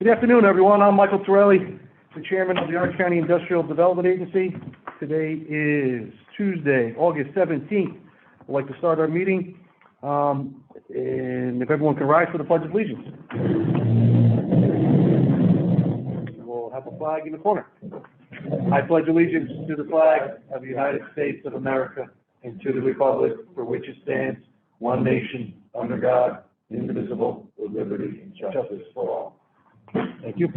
Good afternoon, everyone. I'm Michael Torelli, the chairman of the Orange County Industrial Development Agency. Today is Tuesday, August 17th. I'd like to start our meeting, and if everyone can rise for the Pledge of Allegiance. We'll have a flag in the corner. I pledge allegiance to the flag of the United States of America and to the republic for which it stands, one nation, under God, indivisible, with liberty and justice for all. Thank you.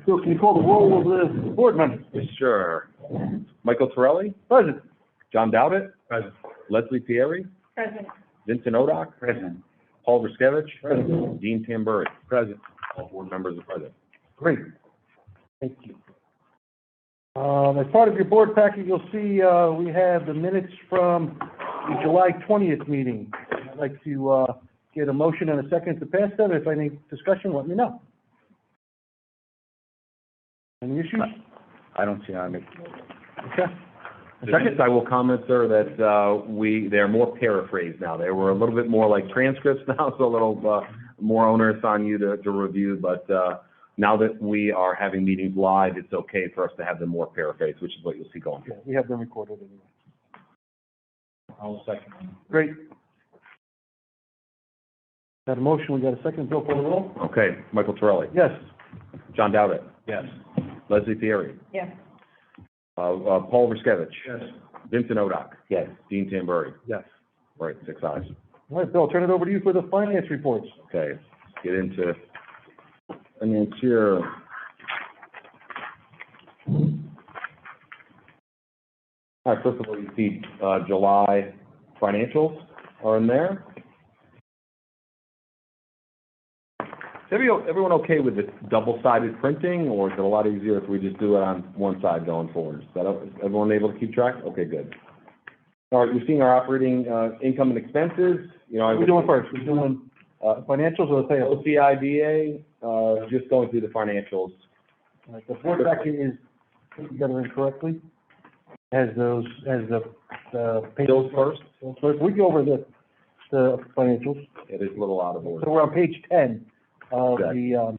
Phil, can you call the roll of the board members? Yes, sure. Michael Torelli? Present. John Dowdett? Present. Leslie Pieri? Present. Vincent Odock? Present. Paul Ruskevich? Present. Dean Tamburri? Present. All board members are present. Great. Thank you. As part of your board packet, you'll see we have the minutes from the July 20th meeting. I'd like to get a motion and a second to pass that. If any discussion, let me know. Any issues? I don't see any. Okay. A second? I will comment, sir, that they're more paraphrased now. They were a little bit more like transcripts now, so a little more onerous on you to review, but now that we are having meetings live, it's okay for us to have them more paraphrased, which is what you'll see going Yeah, forward. we have them recorded anyway. I'll second. Great. Got a motion, we got a second. Bill, call the roll. Okay, Michael Torelli. Yes. John Dowdett. Yes. Leslie Pieri. Yes. Paul Ruskevich. Yes. Vincent Odock. Yes. Dean Tamburri. Yes. Right, 6 ayes. All right, Bill, I'll turn it over to you for the finance reports. Okay, let's get into finance here. All right, first of all, you see July financials are in there. Is everyone okay with the double-sided printing, or is it a lot easier if we just do it on one side going forward? Is everyone able to keep track? Okay, good. All right, you're seeing our operating income and expenses. You know, What are we doing first? We're doing financials or the payables? OCIDA, just going through the financials. All right, the board packet is put together incorrectly. Has the Bills first. So we go over the financials. It is a little out of order. So we're on page 10 of Okay. the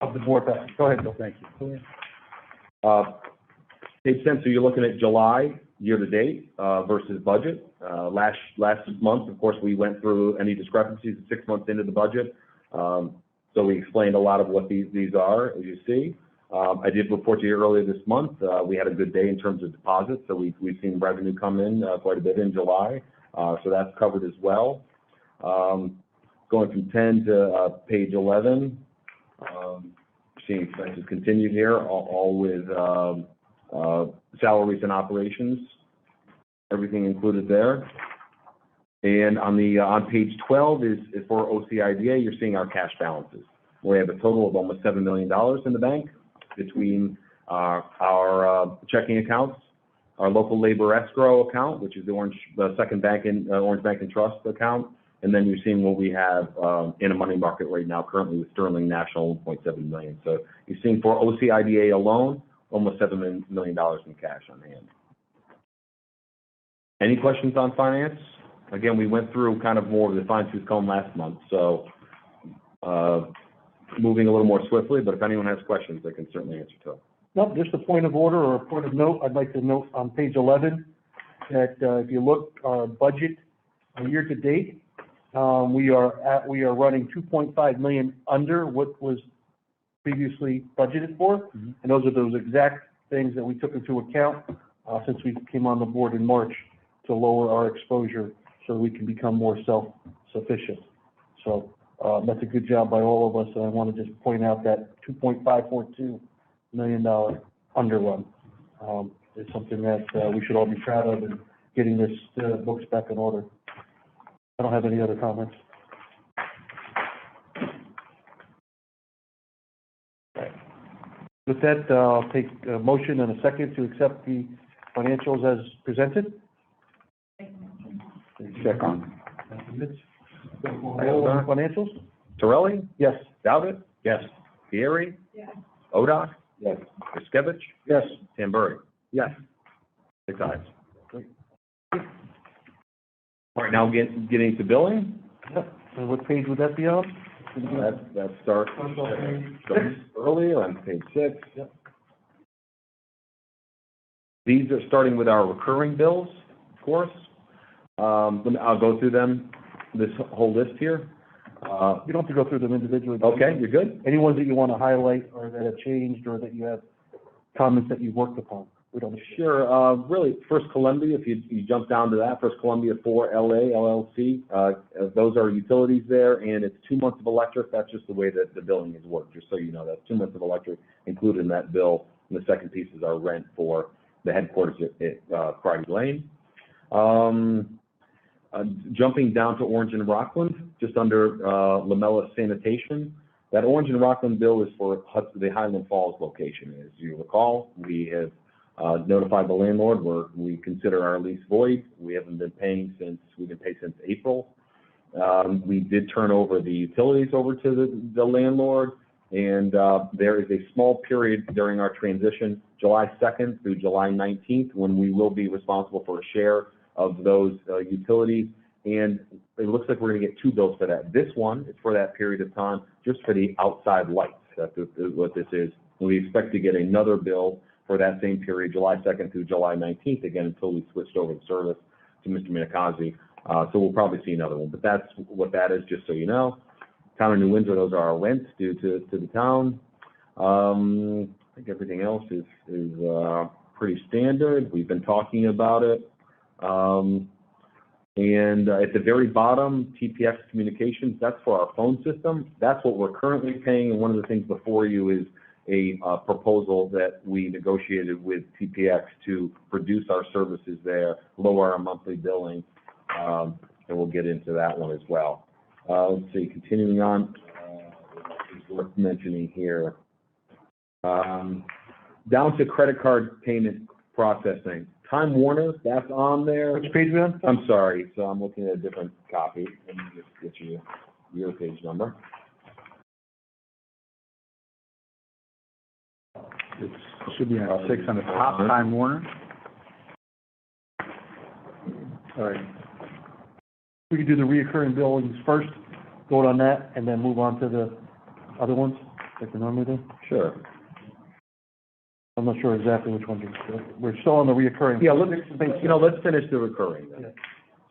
of the board packet. Go ahead, Bill. Thank you. Page 10, so you're looking at July year-to-date versus budget. Last month, of course, we went through any discrepancies 6 months into the budget. So we explained a lot of what these are, as you see. I did report to you earlier this month. We had a good day in terms of deposits, so we've seen revenue come in quite a bit in July. So that's covered as well. Going from 10 to page 11, seeing expenses continued here, all with salaries and operations, everything included there. And on page 12 is for OCIDA, you're seeing our cash balances. We have a total of almost $7 million in the bank between our checking accounts, our local labor escrow account, which is the second bank in Orange Bank and Trust account, and then you're seeing what we have in a money market right now currently with Sterling National, $1.7 million. So you're seeing for OCIDA alone, almost $7 million in cash on hand. Any questions on finance? Again, we went through kind of more of the fine-tooth comb last month, so moving a little more swiftly, but if anyone has questions, they can certainly answer to it. No, just a point of order or a point of note. I'd like to note on page 11 that if you look our budget year to date, we are running 2.5 million under what was previously budgeted for, and those are those exact things that we took into account since we came on the board in March to lower our exposure so we can become more self-sufficient. So that's a good job by all of us, and I want to just point out that $2.542 million underrun is something that we should all be proud of in getting this books back in order. I don't have any other comments. With that, I'll take a motion and a second to accept the financials as presented. Second. Financials? Torelli? Yes. Dowdett? Yes. Pieri? Yes. Odock? Yes. Ruskevich? Yes. Tamburri? Yes. 6 ayes. All right, now getting to billing. Yep. And what page would that be on? That starts earlier on page 6. Yep. These are starting with our recurring bills, of course. I'll go through them, this whole list here. You don't have to go through them individually. Okay, you're good? Any ones that you want to highlight or that have changed or that you have comments that you've worked upon? We don't. Sure. Really, First Columbia, if you jump down to that, First Columbia 4 LA LLC, those are utilities there, and it's 2 months of electric. That's just the way that the billing is worked, just so you know. That's 2 months of electric included in that bill. And the second piece is our rent for the headquarters at Friday Lane. Jumping down to Orange and Rockland, just under Lamella Sanitation. That Orange and Rockland bill is for the Highland Falls location. As you recall, we have notified the landlord where we consider our lease void. We haven't been paying since April. We did turn over the utilities over to the landlord, and there is a small period during our transition, July 2nd through July 19th, when we will be responsible for a share of those utilities, and it looks like we're going to get 2 bills for that. This one is for that period of time, just for the outside lights. That's what this is. And we expect to get another bill for that same period, July 2nd through July 19th, again, until we switched over the service to Mr. Minakazi. So we'll probably see another one, but that's what that is, just so you know. Town of New Windsor, those are our rents due to the town. I think everything else is pretty standard. We've been talking about it. And at the very bottom, TPX Communications, that's for our phone system. That's what we're currently paying, and one of the things before you is a proposal that we negotiated with TPX to produce our services there, lower our monthly billing, and we'll get into that one as well. Let's see, continuing on, it's worth mentioning here. Down to credit card payment processing. Time Warner, that's on there. Which page are we on? I'm sorry, so I'm looking at a different copy. Let me just get you your page number. It should be on 6 on the top, Time Warner. All right. We could do the reoccurring billings first, vote on that, and then move on to the other ones, like we normally do. Sure. I'm not sure exactly which ones we're still on the reoccurring. Yeah, let's finish the recurring then. Yeah.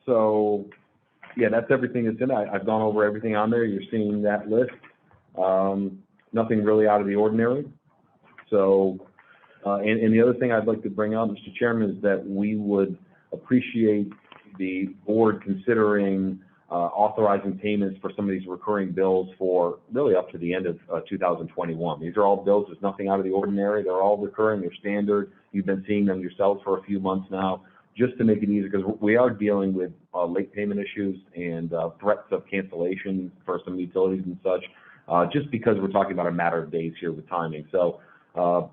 So, yeah, that's everything that's in it. I've gone over everything on there. You're seeing that list. Nothing really out of the ordinary. So, and the other thing I'd like to bring up, Mr. Chairman, is that we would appreciate the board considering authorizing payments for some of these recurring bills for really up to the end of 2021. These are all bills. There's nothing out of the ordinary. They're all recurring. They're standard. You've been seeing them yourselves for a few months now, just to make it easier, because we are dealing with late payment issues and threats of cancellation for some utilities and such, just because we're talking about a matter of days here with timing. So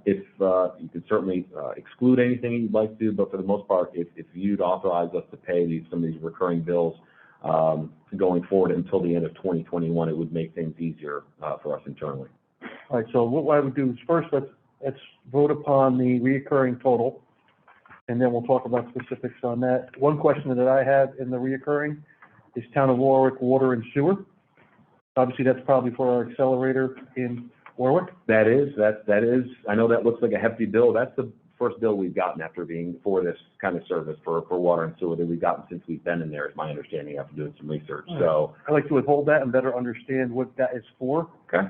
if you can certainly exclude anything you'd like to, but for the most part, if you'd authorize us to pay some of these recurring bills going forward until the end of 2021, it would make things easier for us internally. All right, so what I would do is first, let's vote upon the reoccurring total, and then we'll talk about specifics on that. One question that I have in the reoccurring is Town of Warwick Water and Sewer. Obviously, that's probably for our accelerator in Warwick. That is, I know that looks like a hefty bill. That's the first bill we've gotten after being for this kind of service for water and sewer that we've gotten since we've been in there, is my understanding after doing some research. So I'd like to withhold that and better understand what that is for. okay.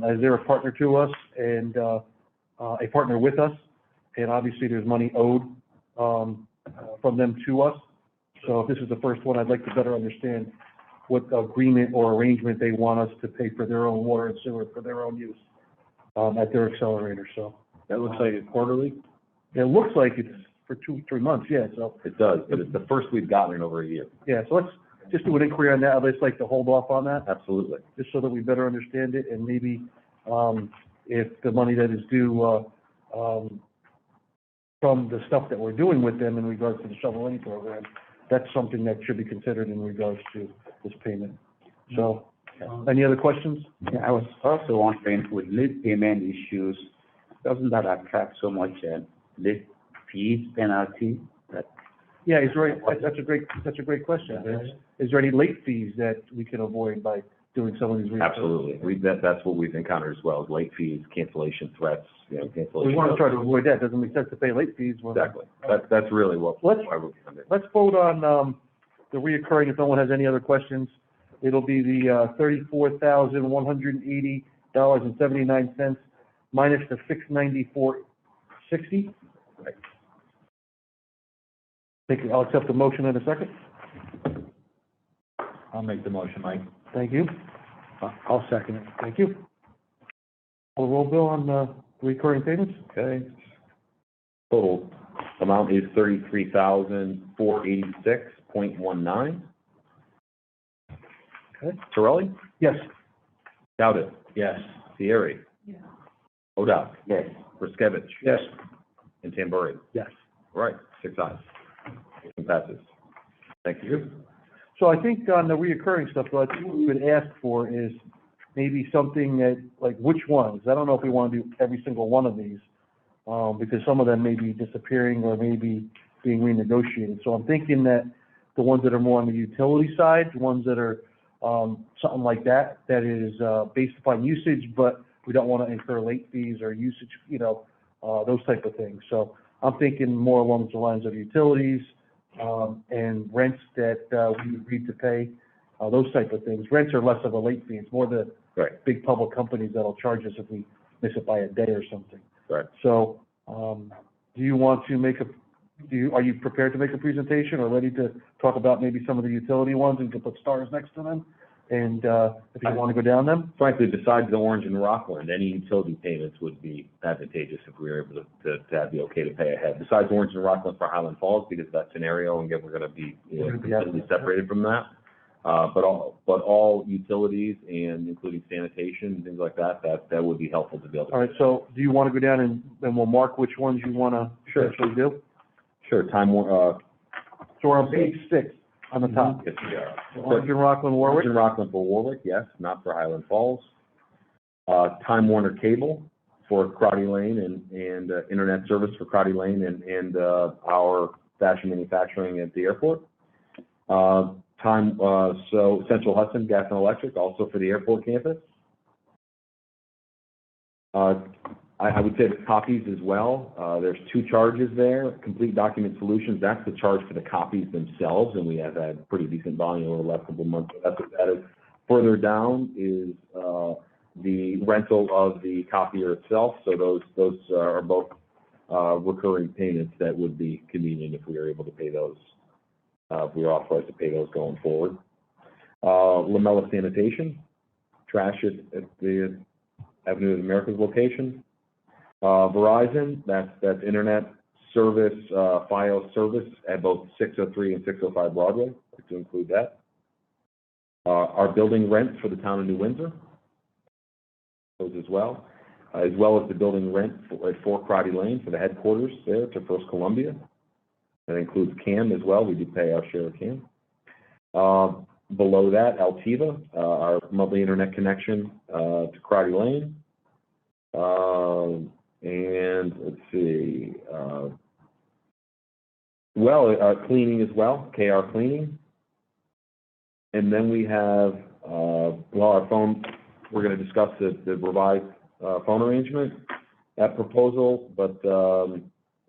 As they're a partner to us and a partner with us, and obviously there's money owed from them to us. So if this is the first one, I'd like to better understand what agreement or arrangement they want us to pay for their own water and sewer for their own use at their accelerator. So That looks like it's quarterly. it looks like it's for 2-3 months, yeah. So It does, but it's the first we've gotten in over a year. yeah, so let's just do an inquiry on that. I'd just like to hold off on that, Absolutely. just so that we better understand it, and maybe if the money that is due from the stuff that we're doing with them in regards to the shovel-ready program, that's something that should be considered in regards to this payment. So, any other questions? Yeah, I was also wondering, with late payment issues, doesn't that attract so much late fees penalty? Yeah, that's a great question. Is there any late fees that we can avoid by doing some of these. Absolutely. That's what we've encountered as well, is late fees, cancellation threats, cancellation. We want to try to avoid that. Doesn't make sense to pay late fees. Exactly. That's really why we're doing it. Let's vote on, the reoccurring, if no one has any other questions. It'll be the, $34,180.79 minus the $694.60. Right. I'll accept the motion in a second. I'll make the motion, Mike. Thank you. I'll second it. Thank you. Call the roll, Bill, on, recurring payments? Okay. Total amount is $33,486.19. Okay. Torelli? Yes. Dowdett? Yes. Fieri? Yes. Odoc? Yes. Riskevich? Yes. And Tamburri? Yes. All right, 6 ayes. Motion passes. Thank you. So I think on the reoccurring stuff, what we would ask for is maybe something that, like, which ones? I don't know if we want to do every single one of these, because some of them may be disappearing or maybe being renegotiated. So I'm thinking that the ones that are more on the utility side, the ones that are, something like that, that is, based upon usage, but we don't want to incur late fees or usage, those type of things. So I'm thinking more along the lines of utilities, and rents that, we agreed to pay, those type of things. Rents are less of a late fee. It's more the Right. big public companies that'll charge us if we miss it by a day or something. Right. So, do you want to are you prepared to make a presentation or ready to talk about maybe some of the utility ones and can put stars next to them? And, if you want to go down them? Frankly, besides the Orange and Rockland, any utility payments would be advantageous if we were able to have the okay to pay ahead. Besides Orange and Rockland for Highland Falls, because that scenario, and again, we're going to be completely separated from that. But all utilities and including sanitation and things like that would be helpful to be able to. All right, so do you want to go down and we'll mark which ones you want to actually do? Sure, Time Warner, So we're on page 6 on the top. yes, we are. Orange and Rockland, Warwick. Orange and Rockland for Warwick, yes, not for Highland Falls. Time Warner Cable for Crotty Lane and internet service for Crotty Lane and our fashion manufacturing at the airport. So Central Hudson Gas and Electric, also for the airport campus. I would say the copies as well. There's 2 charges there. Complete Document Solutions, that's the charge for the copies themselves, and we have had pretty decent volume over the last couple of months. That's what that is. Further down is the rental of the copier itself. So those are both recurring payments that would be convenient if we were able to pay those. If we are authorized to pay those going forward. Lamella Sanitation, trash at the Avenue of the Americas location. Verizon, that's internet service, file service at both 603 and 605 Broadway. I'd like to include that. Our building rent for the town of New Windsor, those as well as the building rent at 4 Crotty Lane for the headquarters there to First Columbia. That includes CAM as well. We do pay our share of CAM. Below that, Altiva, our monthly internet connection to Crotty Lane. And let's see, cleaning as well, KR Cleaning. And then we have, our phone, we're going to discuss the revised phone arrangement, that proposal, but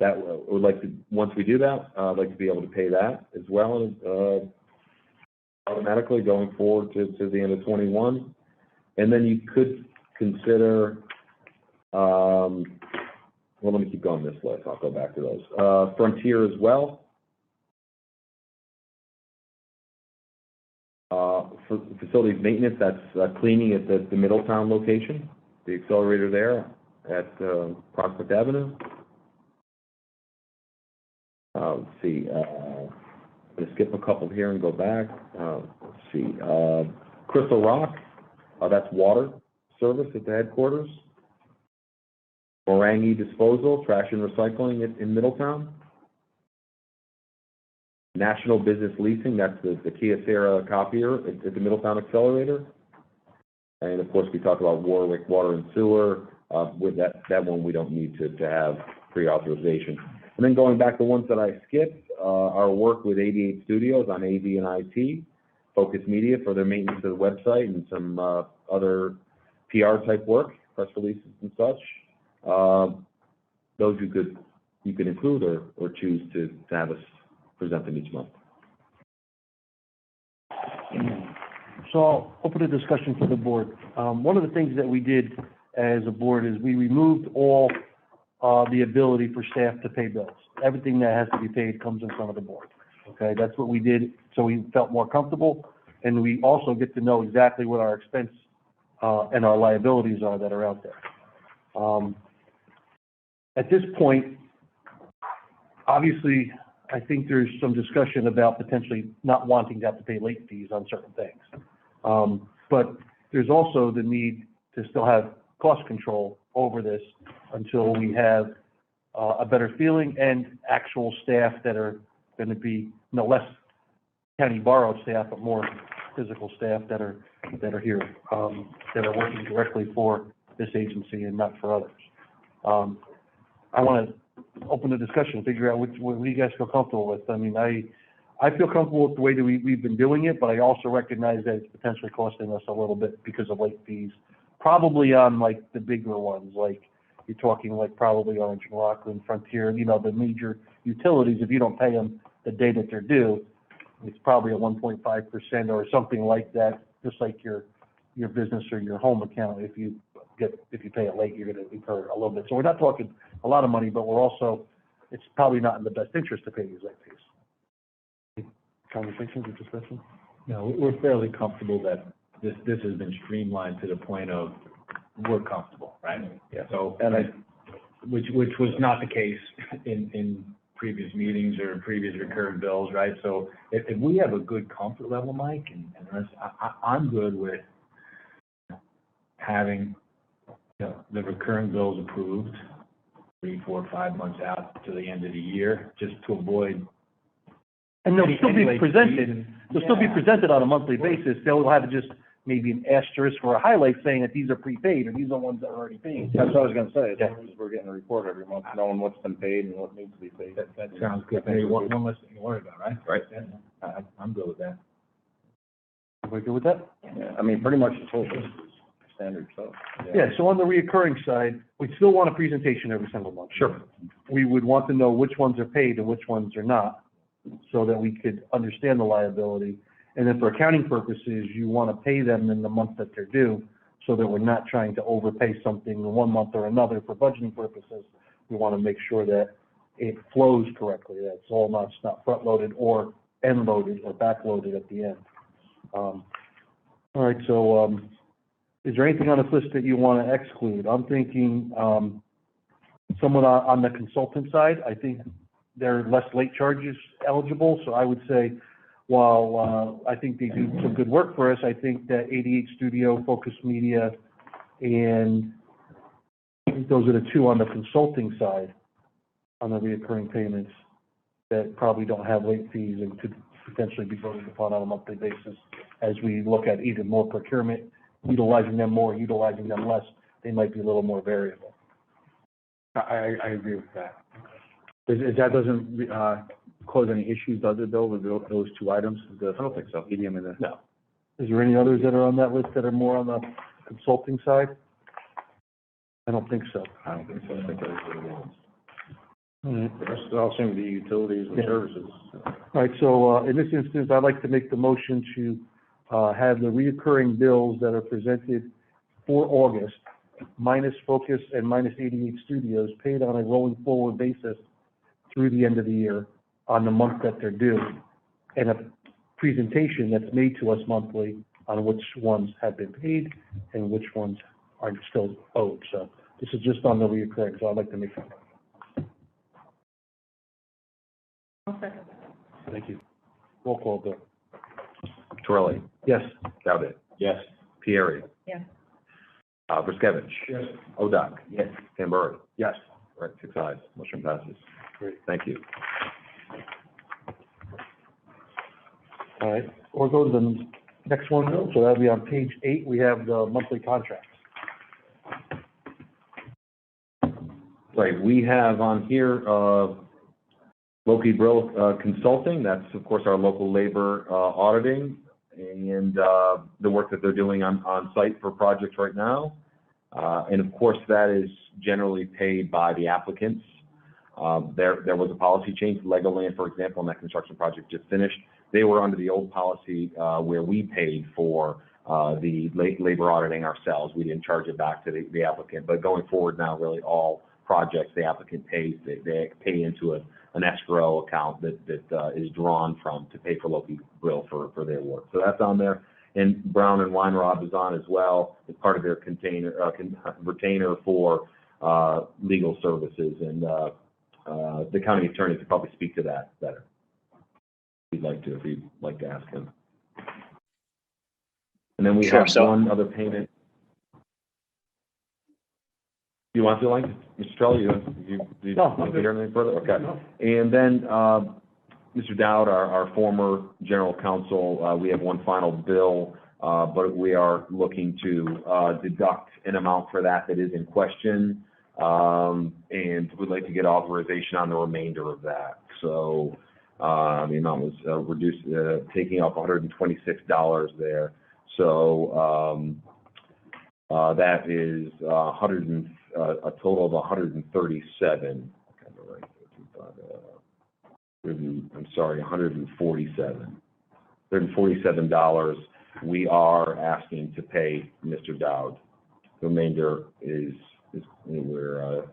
that would like to, once we do that, I'd like to be able to pay that as well, automatically going forward to the end of 21. And then you could consider, let me keep going this list. I'll go back to those. Frontier as well. For facilities maintenance, that's cleaning at the Middletown location, the accelerator there at Prospect Avenue. Let's see, I'm going to skip a couple here and go back. Let's see, Crystal Rock, that's water service at the headquarters. Morangi Disposal, trash and recycling in Middletown. National Business Leasing, that's the Kyocera copier at the Middletown Accelerator. And of course, we talked about Warwick Water and Sewer. With that one, we don't need to have pre-authorization. And then going back to ones that I skipped, our work with 88 Studios on AV and IT, Focus Media for their maintenance of the website and some, other PR type work, press releases and such. Those you could include or choose to have us present them each month. So I'll open a discussion for the board. One of the things that we did as a board is we removed all the ability for staff to pay bills. Everything that has to be paid comes in front of the board. Okay, that's what we did, so we felt more comfortable, and we also get to know exactly what our expense and our liabilities are that are out there. At this point, obviously, I think there's some discussion about potentially not wanting to have to pay late fees on certain things. But there's also the need to still have cost control over this until we have a better feeling and actual staff that are going to be less county borrowed staff, but more physical staff that are here, that are working directly for this agency and not for others. I want to open the discussion, figure out what you guys feel comfortable with. I mean, I feel comfortable with the way that we've been doing it, but I also recognize that it's potentially costing us a little bit because of late fees, probably on like the bigger ones, like you're talking like probably Orange and Rockland, Frontier, the major utilities. If you don't pay them the day that they're due, it's probably a 1.5% or something like that, just like your business or your home account. If you pay it late, you're going to incur a little bit. So we're not talking a lot of money, but it's probably not in the best interest to pay these late fees. Conversations or discussion? No, we're fairly comfortable that this has been streamlined to the point of we're comfortable, right? Yeah. So, which was not the case in previous meetings or previous recurring bills, right? So if we have a good comfort level, Mike, and I'm good with having the recurring bills approved 3, 4, 5 months out to the end of the year, just to avoid. And they'll still be late presented. fees. They'll still be presented on a monthly basis. They'll have just maybe an asterisk or a highlight saying that these are prepaid or these are ones that are already paid. That's what I was gonna say, as long as we're getting a report every month, knowing what's been paid and what needs to be paid. That sounds good. Maybe one less thing to worry about, right? Right. I'm good with that. Everybody good with that? Yeah, I mean, pretty much the whole list is standard stuff. Yeah, so on the reoccurring side, we still want a presentation every single month. Sure. We would want to know which ones are paid and which ones are not, so that we could understand the liability. And then for accounting purposes, you want to pay them in the month that they're due, so that we're not trying to overpay something in one month or another for budgeting purposes. We want to make sure that it flows correctly, that it's not front-loaded or end-loaded or back-loaded at the end. All right, so is there anything on this list that you want to exclude? I'm thinking someone on the consultant side. I think there are less late charges eligible, so I would say, while I think they do some good work for us, I think that 88 Studio, Focus Media, and I think those are the two on the consulting side, on the reoccurring payments, that probably don't have late fees and could potentially be voted upon on a monthly basis as we look at either more procurement, utilizing them more, utilizing them less. They might be a little more variable. I agree with that. That doesn't cause any issues, does it, Bill, with those two items? I don't think so. Medium and the. No. Is there any others that are on that list that are more on the consulting side? I don't think so. I don't think so. I think that's what it is. All right. The rest all seem to be utilities and Yeah. services. All right, so in this instance, I'd like to make the motion to have the reoccurring bills that are presented for August, minus Focus and minus 88 Studios, paid on a rolling forward basis through the end of the year on the month that they're due, and a presentation that's made to us monthly on which ones have been paid and which ones are still owed. So this is just on the reoccurring, so I'd like to make that. Thank you. Roll call, Bill. Torelli. Yes. Dowdett. Yes. Pieri. Yes. Briskevich. Yes. Odak. Yes. Tamburi. Yes. Right, 6 ayes. Motion passes. Great. Thank you. All right, we'll go to the next one, so that'll be on page 8, we have the monthly contracts. Right, we have on here, Loki Brill Consulting, that's of course our local labor auditing, and the work that they're doing on site for projects right now. And of course, that is generally paid by the applicants. There was a policy change. Legoland, for example, and that construction project just finished. They were under the old policy where we paid for the labor auditing ourselves. We didn't charge it back to the applicant. But going forward now, really all projects the applicant pays, they pay into an escrow account that is drawn from to pay for Loki Grill for their work. So that's on there. And Brown and Weinrob is on as well as part of their retainer for legal services. And the county attorney could probably speak to that better. If you'd like to ask him. And then we have one other payment. You want to, like, Mr. Trelli, you want to hear anything further? Okay. No. And then, Mr. Dowd, our former general counsel, we have one final bill, but we are looking to deduct an amount for that is in question, and we'd like to get authorization on the remainder of that. So the amount was reduced, taking off $126 there. So that is a total of 137. I'm sorry, $147 we are asking to pay Mr. Dowd. The remainder is we're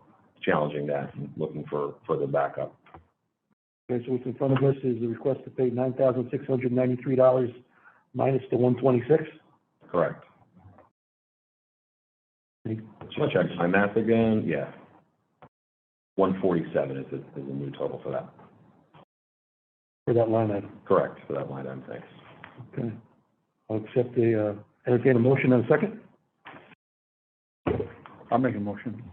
challenging that and looking for the backup. Okay, so what's in front of us is the request to pay $9,693 minus the 126. Correct. Just check my math again. Yeah, 147 is the new total for that. For that line item. Correct, for that line item. Thanks. Okay. I'll accept entertain a motion in a second. I'll make a motion.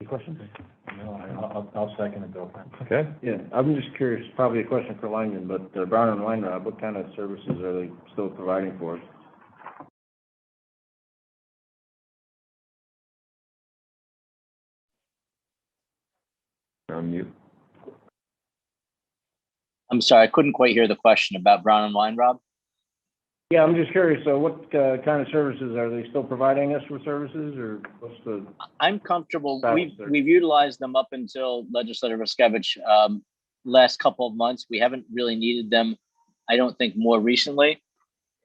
Any questions? No, I'll second it though. Okay. Yeah, I'm just curious, probably a question for Langdon, but Brown and Weinrob, what kind of services are they still providing for us? On mute. I'm sorry, I couldn't quite hear the question about Brown and Weinrob. Yeah, I'm just curious, so what kind of services, are they still providing us with services, or what's the? I'm comfortable. Status there. We've utilized them up until Legislator Ruskevich last couple of months. We haven't really needed them, I don't think, more recently.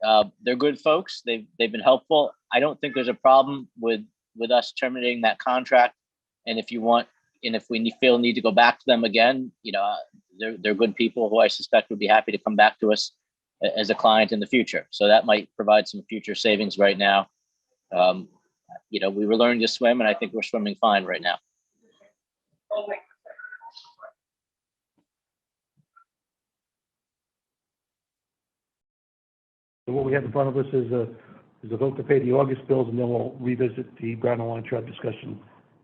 They're good folks. They've been helpful. I don't think there's a problem with us terminating that contract. And if you want, and if we feel need to go back to them again, they're good people who I suspect would be happy to come back to us as a client in the future. So that might provide some future savings right now. We were learning to swim, and I think we're swimming fine right now. So what we have in front of us is a vote to pay the August bills, and then we'll revisit the Brown and Weintraub discussion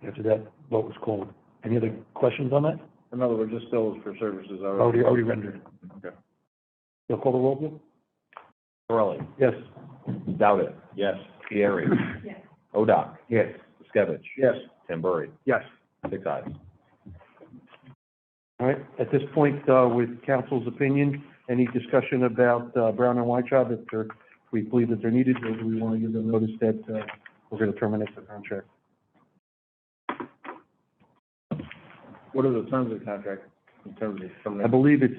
after that vote was called. Any other questions on that? In other words, just bills for services already. Already rendered. Okay. You'll call the roll, Bill? Corelli. Yes. Dowd. Yes. Thierry. Yes. Odoc. Yes. Skevich. Yes. Tamburi. Yes. 6 ayes. All right, at this point, with council's opinion, any discussion about Brown and Weintraub, if we believe that they're needed, or do we want to give them notice that we're going to terminate the contract? What are the terms of the contract in terms of I termination? believe it's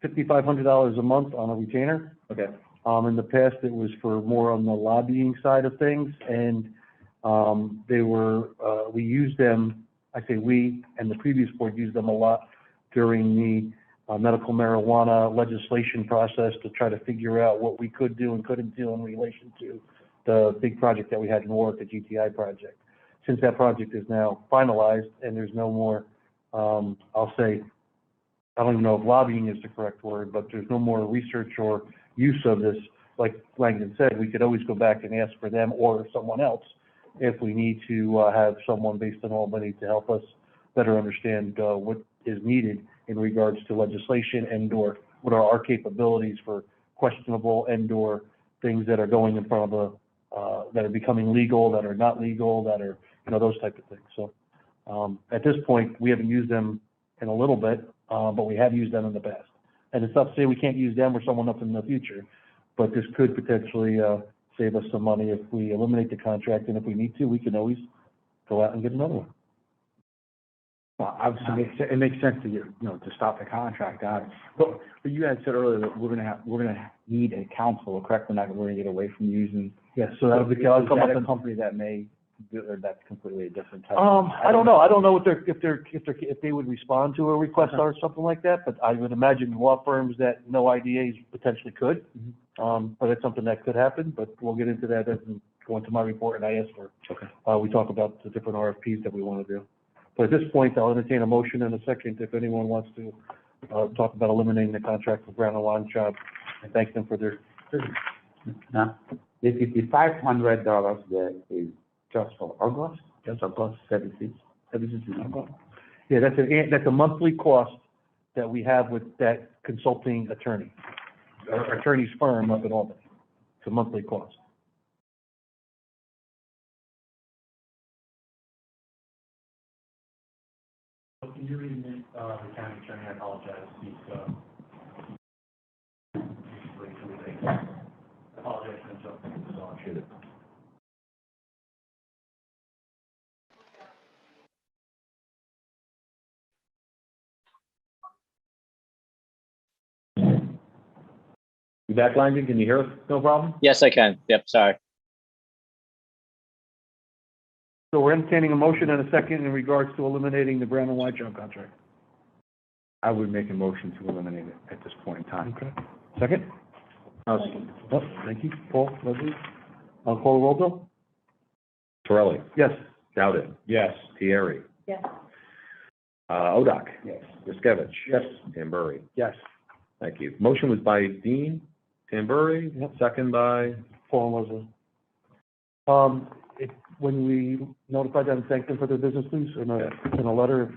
$5,500 a month on a retainer. Okay. In the past, it was for more on the lobbying side of things, and we used them, I say we, and the previous board used them a lot during the medical marijuana legislation process to try to figure out what we could do and couldn't do in relation to the big project that we had in Warwick, the GTI project. Since that project is now finalized and there's no more, I'll say, I don't even know if lobbying is the correct word, but there's no more research or use of this. Like Langdon said, we could always go back and ask for them or someone else if we need to have someone based in Albany to help us better understand what is needed in regards to legislation and/or what are our capabilities for questionable and/or things that are going in front of that are becoming legal, that are not legal, that are, those type of things. So at this point, we haven't used them in a little bit, but we have used them in the past. And it's not to say we can't use them or someone else in the future, but this could potentially, save us some money if we eliminate the contract, and if we need to, we can always go out and get another one. Well, obviously, it makes sense to get, to stop the contract out. But you had said earlier that we're gonna need a council, correct? We're gonna get away from using. Yes, so that'll be, Is I'll come up that a and, company that may, or that's completely a different type? I don't know if they would respond to a request or something like that, but I would imagine law firms that no IDAs potentially could. But it's something that could happen, but we'll get into that as we go into my report, and I ask for, we talk about the different RFPs that we want to do. But at this point, I'll entertain a motion in a second if anyone wants to, talk about eliminating the contract with Brown and Wine Shop, and thank them for their service. Now, the $5,500 there is just for August, just August 76 in August. Yeah, that's a monthly cost that we have with that consulting attorney, our attorney's firm up in Albany. It's a monthly cost. Can you read the county attorney? I apologize. He's, I apologize for interrupting. So I should have. You back, Langdon? Can you hear us? No problem? Yes, I can. Yep, sorry. So we're entertaining a motion and a second in regards to eliminating the Brown and White Shop contract. I would make a motion to eliminate it at this point in time. Okay. Second? Oh, Thank you. Paul, Leslie? I'll call the roll, Bill? Torelli, Yes. Dowden, Yes. Thierry, Yes. Odoc, Yes. Riskevich. Yes. Tambury. Yes. Thank you. Motion was by Dean Tambury, Yep. second by, Paul and Leslie. When we notify them, thank them for their business, please, in a letter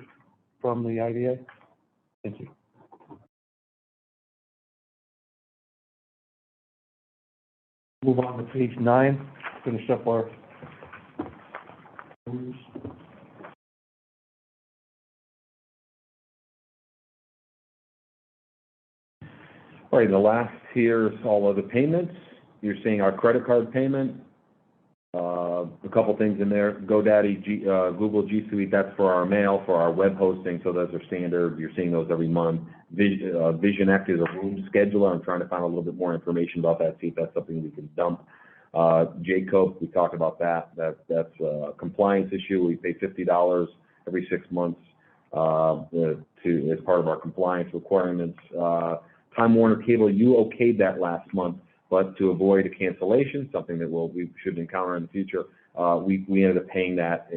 from the IDA. Thank you. Move on to page 9, finish up our. all right, the last here is all of the payments. You're seeing our credit card payment. A couple things in there. GoDaddy, Google G Suite, that's for our mail, for our web hosting, so those are standard. You're seeing those every month. Vision Act is a room scheduler. I'm trying to find a little bit more information about that, see if that's something we can dump. Jacob, we talked about that. That's a compliance issue. We pay $50 every 6 months as part of our compliance requirements. Time Warner Cable, you okayed that last month, but to avoid a cancellation, something that we should encounter in the future, we ended up paying that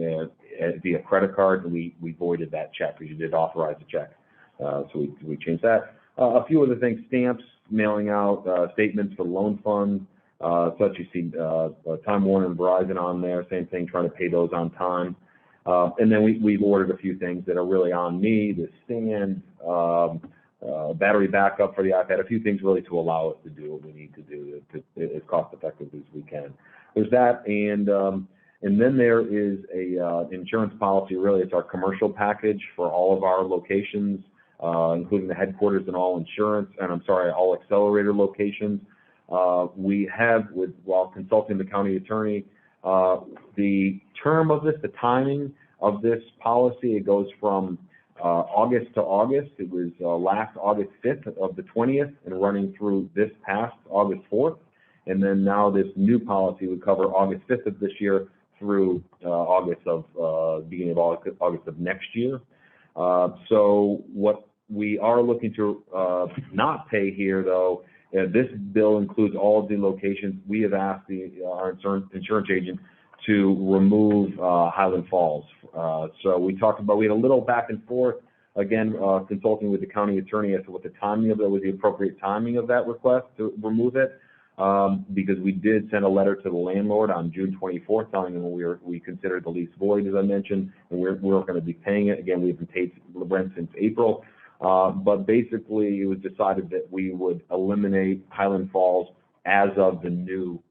via credit card, and we voided that check because you did authorize the check. So we changed that. A few other things, stamps, mailing out statements for loan funds, such you see Time Warner and Verizon on there, same thing, trying to pay those on time. And then we've ordered a few things that are really on me, the stand, battery backup for the iPad, a few things really to allow us to do what we need to do as cost effectively as we can. There's that, and then there is a insurance policy. Really, it's our commercial package for all of our locations, including the headquarters and all insurance, and all accelerator locations. We have, while consulting the county attorney, the term of this, the timing of this policy, it goes from August to August. It was last August 5th of the 20th and running through this past August 4th. And then now this new policy would cover August 5th of this year through beginning of August of next year. So what we are looking to not pay here, though, this bill includes all of the locations. We have asked our insurance agent to remove Highland Falls. So we had a little back and forth, again, consulting with the county attorney as to what the timing of it was, the appropriate timing of that request to remove it, because we did send a letter to the landlord on June 24th telling them we considered the lease void, as I mentioned, and we're going to be paying it. Again, we've been paid rent since April. But basically, it was decided that we would eliminate Highland Falls as of the new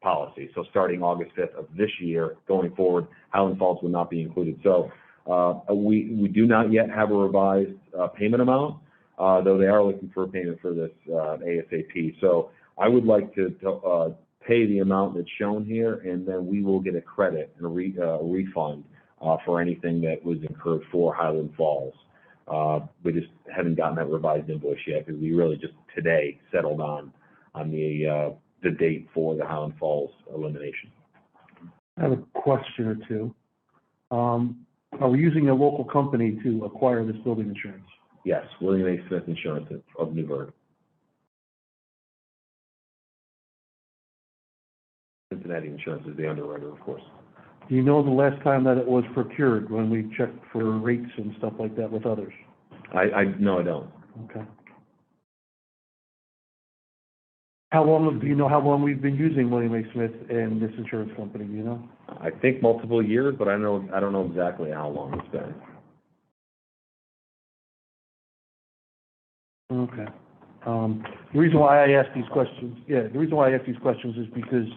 policy. So starting August 5th of this year, going forward, Highland Falls would not be included. So we do not yet have a revised payment amount. though they are looking for a payment for this ASAP. So I would like to pay the amount that's shown here, and then we will get a credit and a refund for anything that was incurred for Highland Falls. We just haven't gotten that revised invoice yet, because we really just today settled on the date for the Highland Falls elimination. I have a question or two. Are we using a local company to acquire this building insurance? Yes, William A. Smith Insurance of Newburgh. Cincinnati Insurance is the underwriter, of course. Do you know the last time that it was procured, when we checked for rates and stuff like that with others? No, I don't. Okay. Do you know how long we've been using William A. Smith and this insurance company, do you know? I think multiple years, but I don't know exactly how long it's been. Okay. The reason why I ask these questions is because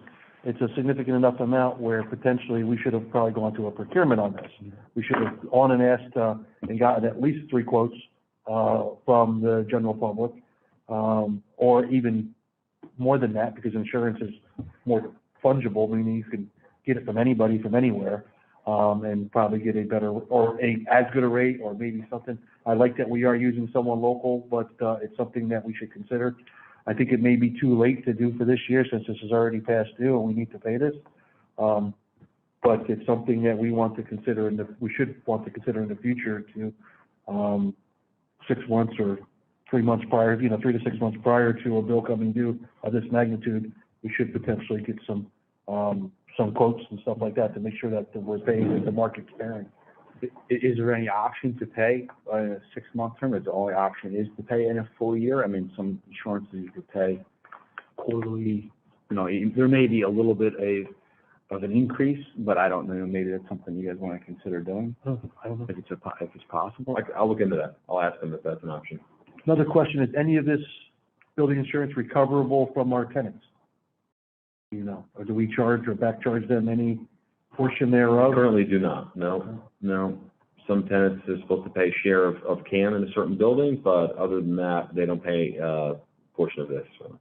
it's a significant enough amount where potentially we should have probably gone to a procurement on this. We should have gone and asked, and gotten at least 3 quotes, from the general public, or even more than that, because insurance is more fungible, meaning you can get it from anybody, from anywhere, and probably get a better, or as good a rate, or maybe something. I like that we are using someone local, but, it's something that we should consider. I think it may be too late to do for this year, since this is already past due and we need to pay this. But it's something that we want to consider, we should want to consider in the future to, 6 months or 3 months prior, 3 to 6 months prior to a bill coming due of this magnitude, we should potentially get some quotes and stuff like that to make sure that we're paying what the market's bearing. Is there any option to pay in a 6-month term? Is the only option is to pay in a full year? I mean, some insurances you could pay quarterly. There may be a little bit of an increase, but I don't know. Maybe that's something you guys want to consider doing. I don't know. If it's possible. I'll look into that. I'll ask them if that's an option. Another question, is any of this building insurance recoverable from our tenants? Or do we charge or back charge them any portion thereof? Currently do not, no. Some tenants are supposed to pay share of CAM in a certain building, but other than that, they don't pay a portion of this. So,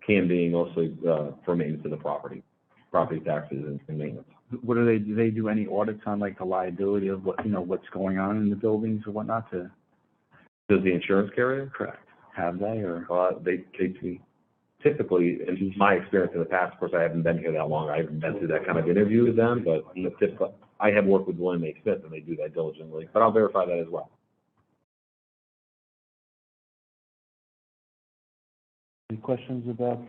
CAM being mostly for maintenance of the property taxes and maintenance. What do they do? They do any audits on like the liability of what's going on in the buildings or whatnot? Does the insurance carrier? Correct. Have they or? They typically, in my experience in the past, of course, I haven't been here that long. I haven't been through that kind of interview with them, but typically, I have worked with William A. Smith, and they do that diligently. But I'll verify that as well. Any questions about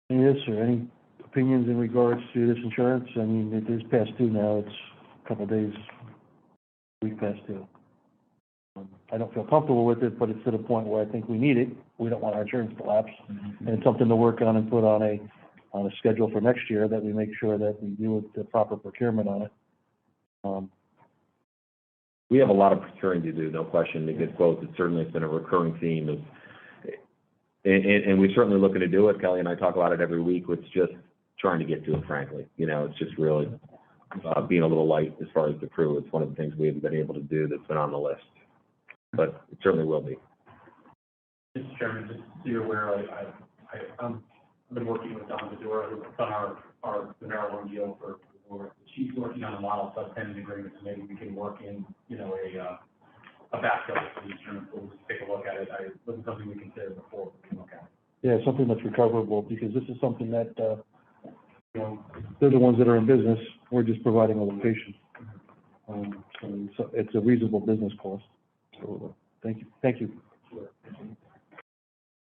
any of this, or any opinions in regards to this insurance? I mean, it is past due now. It's a couple of days, a week past due. I don't feel comfortable with it, but it's to the point where I think we need it. We don't want our insurance to lapse. And it's something to work on and put on a schedule for next year, that we make sure that we do the proper procurement on it. We have a lot of procuring to do, no question, to get quotes. It certainly has been a recurring theme, and we're certainly looking to do it. Kelly and I talk about it every week. It's just trying to get to it, frankly. It's just really being a little light as far as the crew. It's one of the things we haven't been able to do that's been on the list, but it certainly will be. Mr. Chairman, just so you're aware, I've been working with Don Bedora, who's done the Maryland deal for. She's working on a model subtenant agreement, so maybe we can work in, a backup for the insurance. We'll just take a look at it. It wasn't something we considered before, but we can look at it. Yeah, something that's recoverable, because this is something that, they're the ones that are in business. We're just providing a location. So it's a reasonable business cost. So, thank you.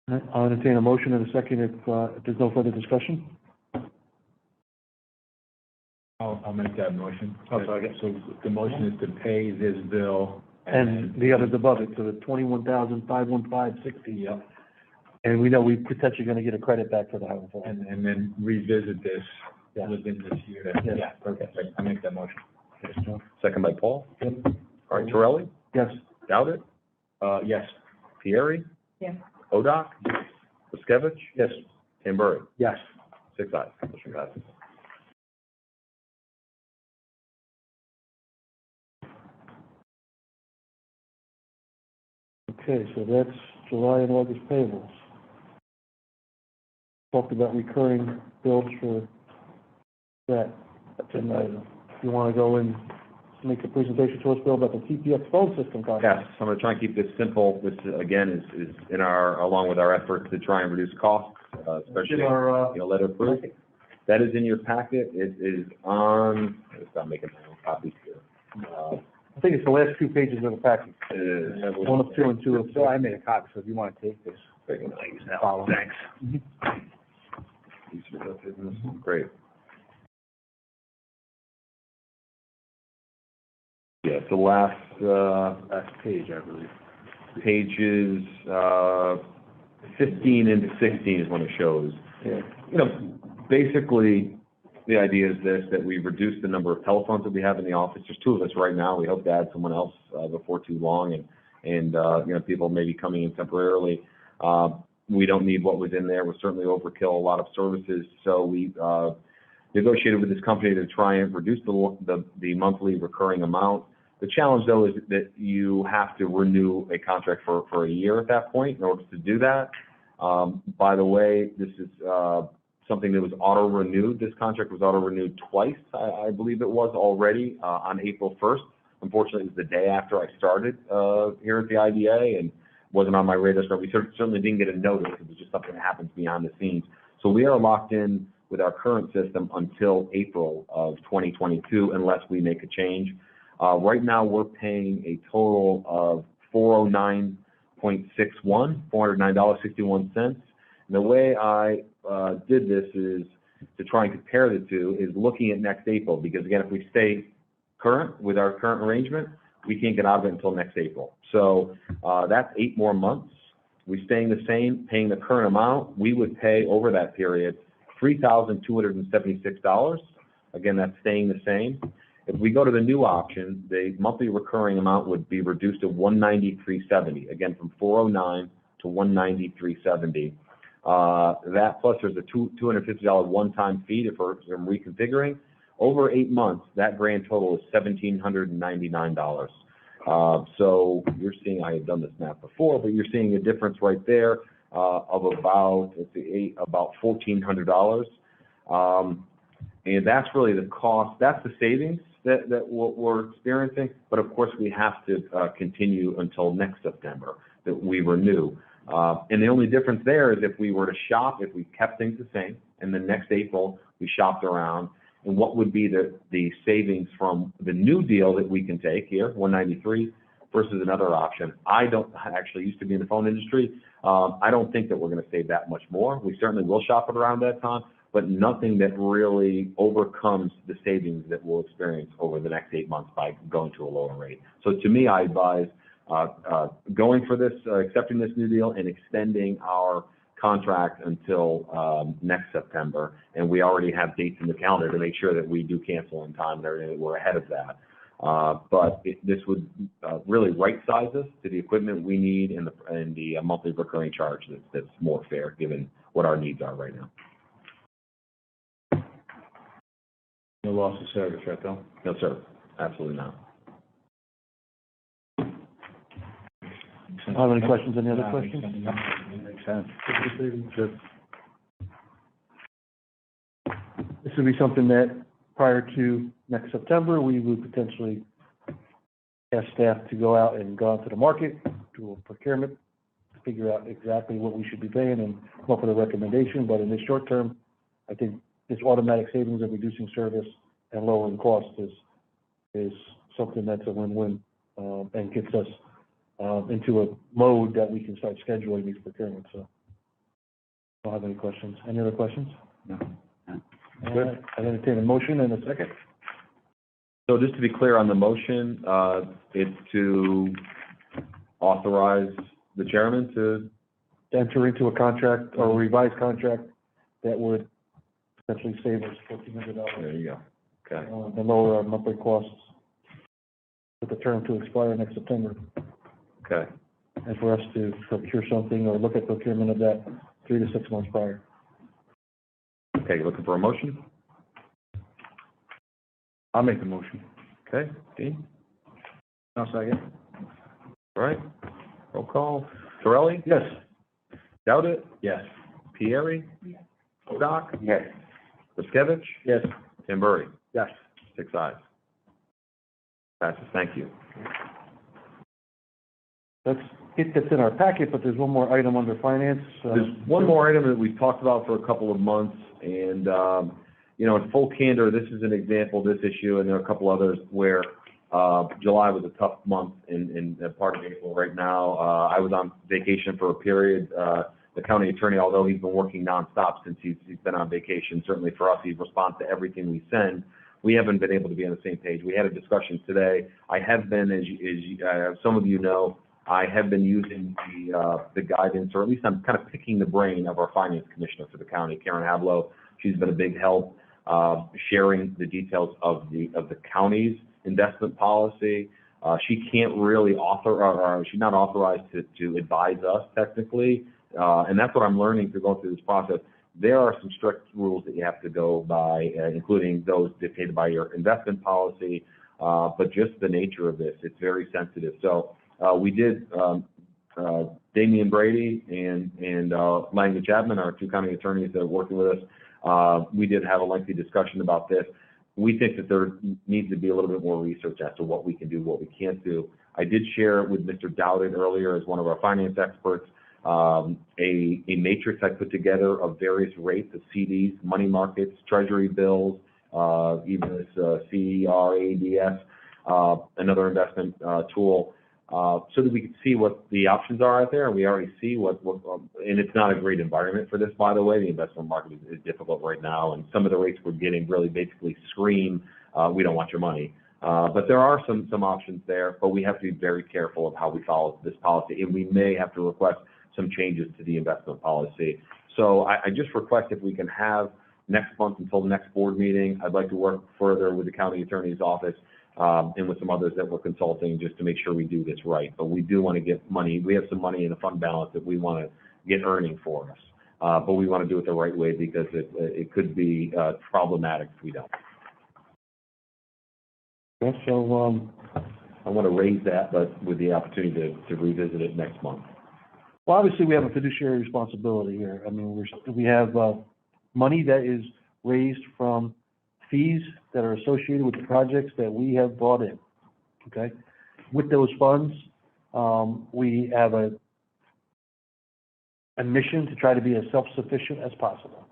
All right, I'll entertain a motion in a second if there's no further discussion. I'll make that motion. Oh, sorry. So the motion is to pay this bill. And the others above it, so the $21,515.60. Yep. And we know we're potentially gonna get a credit back for the Highland Falls. And then revisit this Yeah. within this year. Yeah. Perfect. I make that motion. Second by Paul. Yep. All right, Torelli, Yes. Dowdett, Yes. Pieri. Yeah. Odoc. Wiskevich. Yes. Tambury. Yes. 6 ayes. Motion passes. Okay, so that's July and August payables. Talked about recurring bills for that. And, if you wanna go and make a presentation to us, Bill, about the TPX phone system contract. Yes, I'm gonna try and keep this simple. This, again, is in our, along with our efforts to try and reduce costs, especially, In our, letter of proof. That is in your packet. It is on, I'll stop making my own copies here. I think it's the last two pages of the package, one of two and two of So I made a copy, so if you wanna take this, follow. Thanks. Great. Yeah, the last page, I believe. pages, 15 and 16 is when it shows. Yeah. Basically, the idea is this, that we've reduced the number of telephones that we have in the office. There's two of us right now. We hope to add someone else, before too long, and people may be coming in temporarily. We don't need what was in there. We'll certainly overkill a lot of services. So we, negotiated with this company to try and reduce the monthly recurring amount. The challenge, though, is that you have to renew a contract for a year at that point in order to do that. By the way, this is something that was auto-renewed. This contract was auto-renewed twice, I believe it was already, on April 1st. Unfortunately, it was the day after I started here at the IDA and wasn't on my radar. So we certainly didn't get a notice. It was just something that happens behind the scenes. So we are locked in with our current system until April of 2022, unless we make a change. Right now, we're paying a total of $409.61. And the way I did this is to try and compare the two, is looking at next April, because again, if we stay current with our current arrangement, we can't get out of it until next April. So that's 8 more months. We staying the same, paying the current amount, we would pay over that period $3,276. Again, that's staying the same. If we go to the new option, the monthly recurring amount would be reduced to $193.70. Again, from $409 to $193.70. That plus there's a $250 one-time fee for reconfiguring. Over 8 months, that grand total is $1,799. So you're seeing, I had done this math before, but you're seeing a difference right there of about, about $1,400. And that's really the cost, that's the savings that we're experiencing. But of course, we have to continue until next September that we renew. And the only difference there is if we were to shop, if we kept things the same, and then next April, we shopped around, and what would be the savings from the new deal that we can take here, $193, versus another option. I actually used to be in the phone industry. I don't think that we're going to save that much more. We certainly will shop it around that time, but nothing that really overcomes the savings that we'll experience over the next 8 months by going to a lower rate. So to me, I advise going for this, accepting this new deal and extending our contract until next September. And we already have dates in the calendar to make sure that we do cancel in time and everything, that we're ahead of that. But this would really right-size us to the equipment we need and the monthly recurring charge that's more fair given what our needs are right now. No loss of service, right, Bill? No, sir, absolutely not. Have any questions? Any other questions? Makes sense. This would be something that prior to next September, we would potentially ask staff to go out to the market, do a procurement, figure out exactly what we should be paying and come up with a recommendation. But in the short term, I think this automatic savings of reducing service and lowering costs is something that's a win-win, and gets us into a mode that we can start scheduling these procurements. So I don't have any questions. Any other questions? No. Good. I entertain a motion and a second. So just to be clear on the motion, it's to authorize the chairman to, Enter into a contract or a revised contract that would potentially save us $1,400. there you go. Okay. And lower our monthly costs with the term to expire next September. Okay. And for us to procure something or look at procurement of that 3 to 6 months prior. Okay, you looking for a motion? I'll make the motion. Okay, Dean? I'll second. All right. Roll call. Torelli? Yes. Dowdett? Yes. Pieri? Doc? Yes. Riskevich? Yes. Tamburri? Yes. 6 ayes. Passes, thank you. That's in our packet, but there's one more item under finance. There's one more item that we've talked about for a couple of months, and, you know, in full candor, this is an example, this issue, and there are a couple others where, July was a tough month in part of April right now. I was on vacation for a period. The county attorney, although he's been working nonstop since he's been on vacation, certainly for us, he responds to everything we send. We haven't been able to be on the same page. We had a discussion today. I have been, as some of you know, I have been using the guidance, or at least I'm kind of picking the brain of our finance commissioner for the county, Karen Hablow. She's been a big help, sharing the details of the county's investment policy. She can't really she's not authorized to advise us technically, and that's what I'm learning through going through this process. There are some strict rules that you have to go by, including those dictated by your investment policy, but just the nature of this, it's very sensitive. So we did, Damian Brady and Langdon Chapman, our 2 county attorneys that are working with us, we did have a lengthy discussion about this. We think that there needs to be a little bit more research as to what we can do, what we can't do. I did share with Mr. Dowdett earlier as one of our finance experts, a matrix I put together of various rates of CDs, money markets, treasury bills, even this CER, ADS, another investment tool, so that we can see what the options are out there. And we already see and it's not a great environment for this, by the way. The investment market is difficult right now, and some of the rates we're getting really basically scream, we don't want your money. But there are some options there, but we have to be very careful of how we follow this policy, and we may have to request some changes to the investment policy. So I just request if we can have next month until the next board meeting. I'd like to work further with the county attorney's office and with some others that we're consulting just to make sure we do this right. But we do want to get money. We have some money in the fund balance that we want to get earning for us. But we want to do it the right way because it could be problematic if we don't. Okay, so, I want to raise that, but with the opportunity to revisit it next month. well, obviously, we have a fiduciary responsibility here. I mean, we have money that is raised from fees that are associated with the projects that we have brought in, okay? With those funds, we have a mission to try to be as self-sufficient as possible.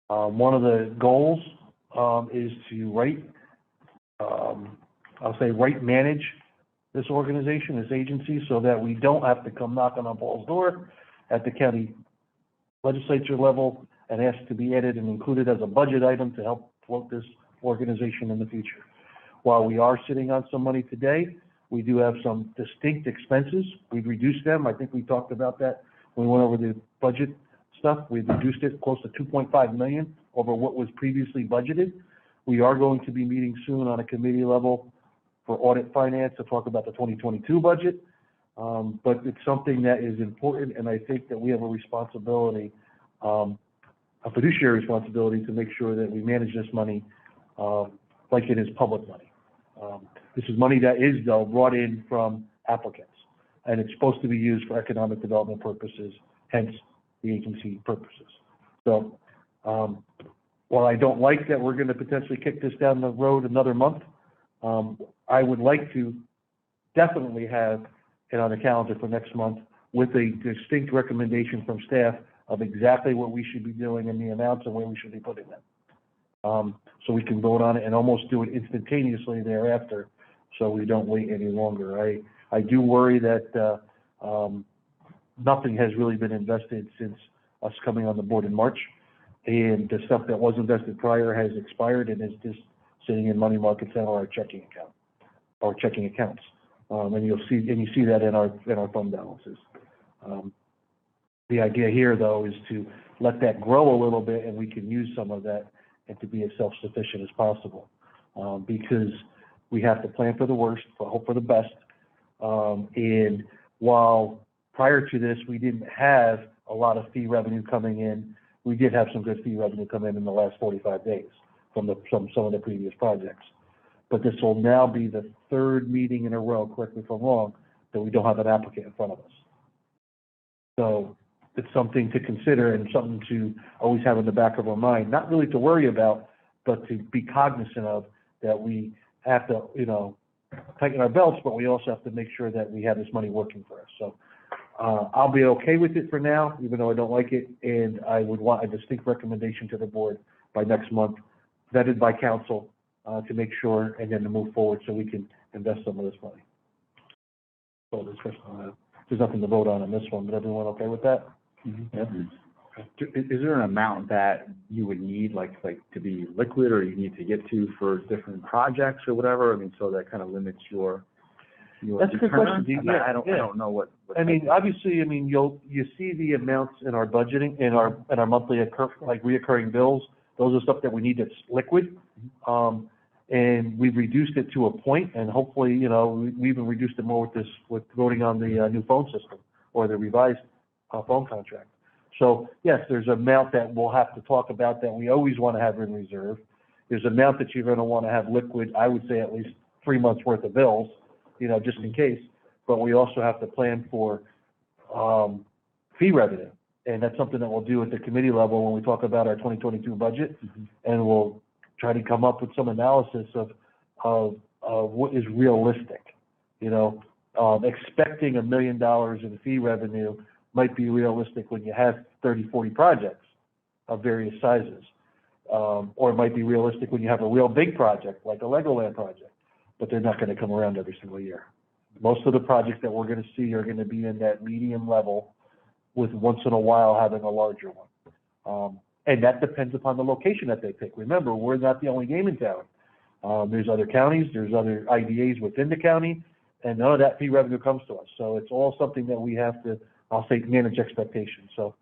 One of the goals is to manage this organization, this agency, so that we don't have to come knocking on Paul's door at the county legislature level and ask to be added and included as a budget item to help float this organization in the future. While we are sitting on some money today, we do have some distinct expenses. We've reduced them. I think we talked about that when we went over the budget stuff. We've reduced it close to $2.5 million over what was previously budgeted. We are going to be meeting soon on a committee level for audit finance to talk about the 2022 budget. But it's something that is important, and I think that we have a responsibility, a fiduciary responsibility, to make sure that we manage this money like it is public money. This is money that is, though, brought in from applicants, and it's supposed to be used for economic development purposes, hence the agency purposes. So while I don't like that we're going to potentially kick this down the road another month, I would like to definitely have it on the calendar for next month with a distinct recommendation from staff of exactly what we should be doing and the amounts and where we should be putting them. So we can vote on it and almost do it instantaneously thereafter, so we don't wait any longer. I do worry that nothing has really been invested since us coming on the board in March, and the stuff that was invested prior has expired and is just sitting in money markets and our checking account, or checking accounts. And you see that in our fund balances. The idea here, though, is to let that grow a little bit, and we can use some of that and to be as self-sufficient as possible, because we have to plan for the worst, but hope for the best. And while prior to this we didn't have a lot of fee revenue coming in, we did have some good fee revenue come in the last 45 days from some of the previous projects. But this will now be the third meeting in a row, correct me if I'm wrong, that we don't have an applicant in front of us. So it's something to consider and something to always have in the back of our mind, not really to worry about, but to be cognizant of, that we have to, you know, tighten our belts, but we also have to make sure that we have this money working for us. So, I'll be okay with it for now, even though I don't like it, and I would want a distinct recommendation to the board by next month, vetted by council, to make sure, and then to move forward so we can invest some of this money. So there's nothing to vote on this one, but everyone okay with that? Yeah. Is there an amount that you would need, like to be liquid, or you need to get to for different projects or whatever? I mean, so that kind of limits your That's a good question. return? I Yeah. don't know what. I mean, obviously, I mean, you see the amounts in our budgeting, in our monthly like reoccurring bills. Those are stuff that we need that's liquid. And we've reduced it to a point, and hopefully, you know, we even reduced it more with voting on the new phone system or the revised phone contract. So yes, there's an amount that we'll have to talk about that we always want to have in reserve. There's an amount that you're going to want to have liquid. I would say at least 3 months worth of bills, you know, just in case. But we also have to plan for fee revenue, and that's something that we'll do at the committee level when we talk about our 2022 budget, and we'll try to come up with some analysis of what is realistic. You know, expecting $1 million in fee revenue might be realistic when you have 30, 40 projects of various sizes. Or it might be realistic when you have a real big project, like a Legoland project, but they're not going to come around every single year. Most of the projects that we're going to see are going to be in that medium level, with once in a while having a larger one. And that depends upon the location that they pick. Remember, we're not the only game in town. There's other counties, there's other IDAs within the county, and none of that fee revenue comes to us. So it's all something that we have to, I'll say, manage expectations. So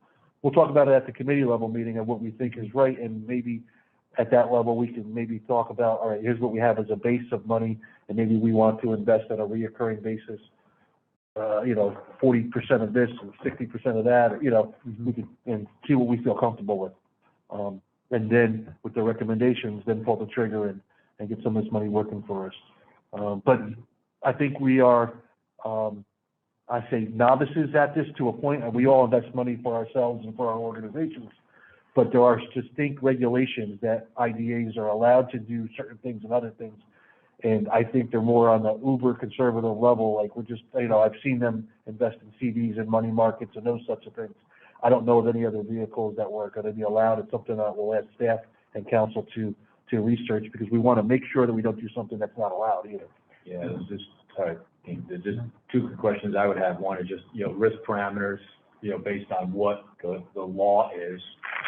we'll talk about it at the committee level meeting of what we think is right, and maybe at that level we can maybe talk about, all right, here's what we have as a base of money, and maybe we want to invest on a reoccurring basis, you know, 40% of this and 60% of that, or, you know, we can, and see what we feel comfortable with. And then with the recommendations, then pull the trigger and get some of this money working for us. But I think we are, I say novices at this to a point, and we all invest money for ourselves and for our organizations, but there are distinct regulations that IDAs are allowed to do certain things and other things. And I think they're more on the uber conservative level, like we're just, you know, I've seen them invest in CDs and money markets and those sorts of things. I don't know of any other vehicles that were going to be allowed. It's something that we'll ask staff and council to research, because we want to make sure that we don't do something that's not allowed either. Yeah, there's just two questions I would have. One is just, you know, risk parameters, you know, based on what the law is.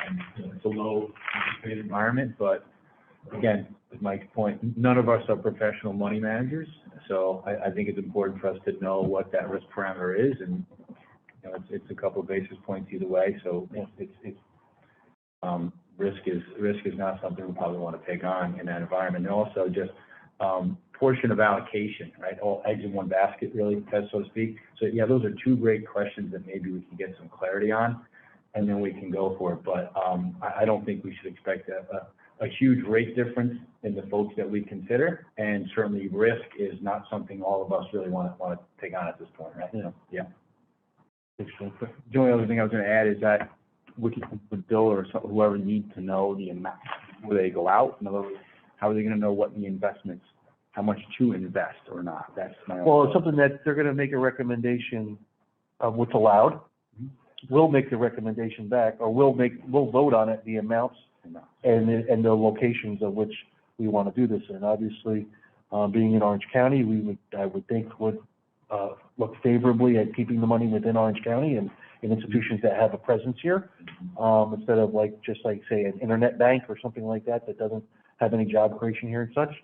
And, you know, it's a low anticipated environment, but again, with Mike's point, none of us are professional money managers. So I think it's important for us to know what that risk parameter is, and, you know, it's a couple of basis points either way. So it's risk is not something we probably want to take on in that environment. And also just portion of allocation, right? All eggs in one basket, really, so to speak. So yeah, those are two great questions that maybe we can get some clarity on, and then we can go for it. But I don't think we should expect a huge rate difference in the folks that we consider, and certainly risk is not something all of us really want to take on at this point, right? Yeah. Yeah. The only other thing I was going to add is that would Bill or whoever need to know the amount before they go out? In other words, how are they going to know what the investments, how much to invest or not? That's my Well, it's something that they're going to make a recommendation of what's allowed. We'll make the recommendation back, or we'll vote on it, the amounts and the locations of which we want to do this in. Obviously, being in Orange County, I would think would look favorably at keeping the money within Orange County and in institutions that have a presence here, instead of just like say an internet bank or something like that doesn't have any job creation here and such.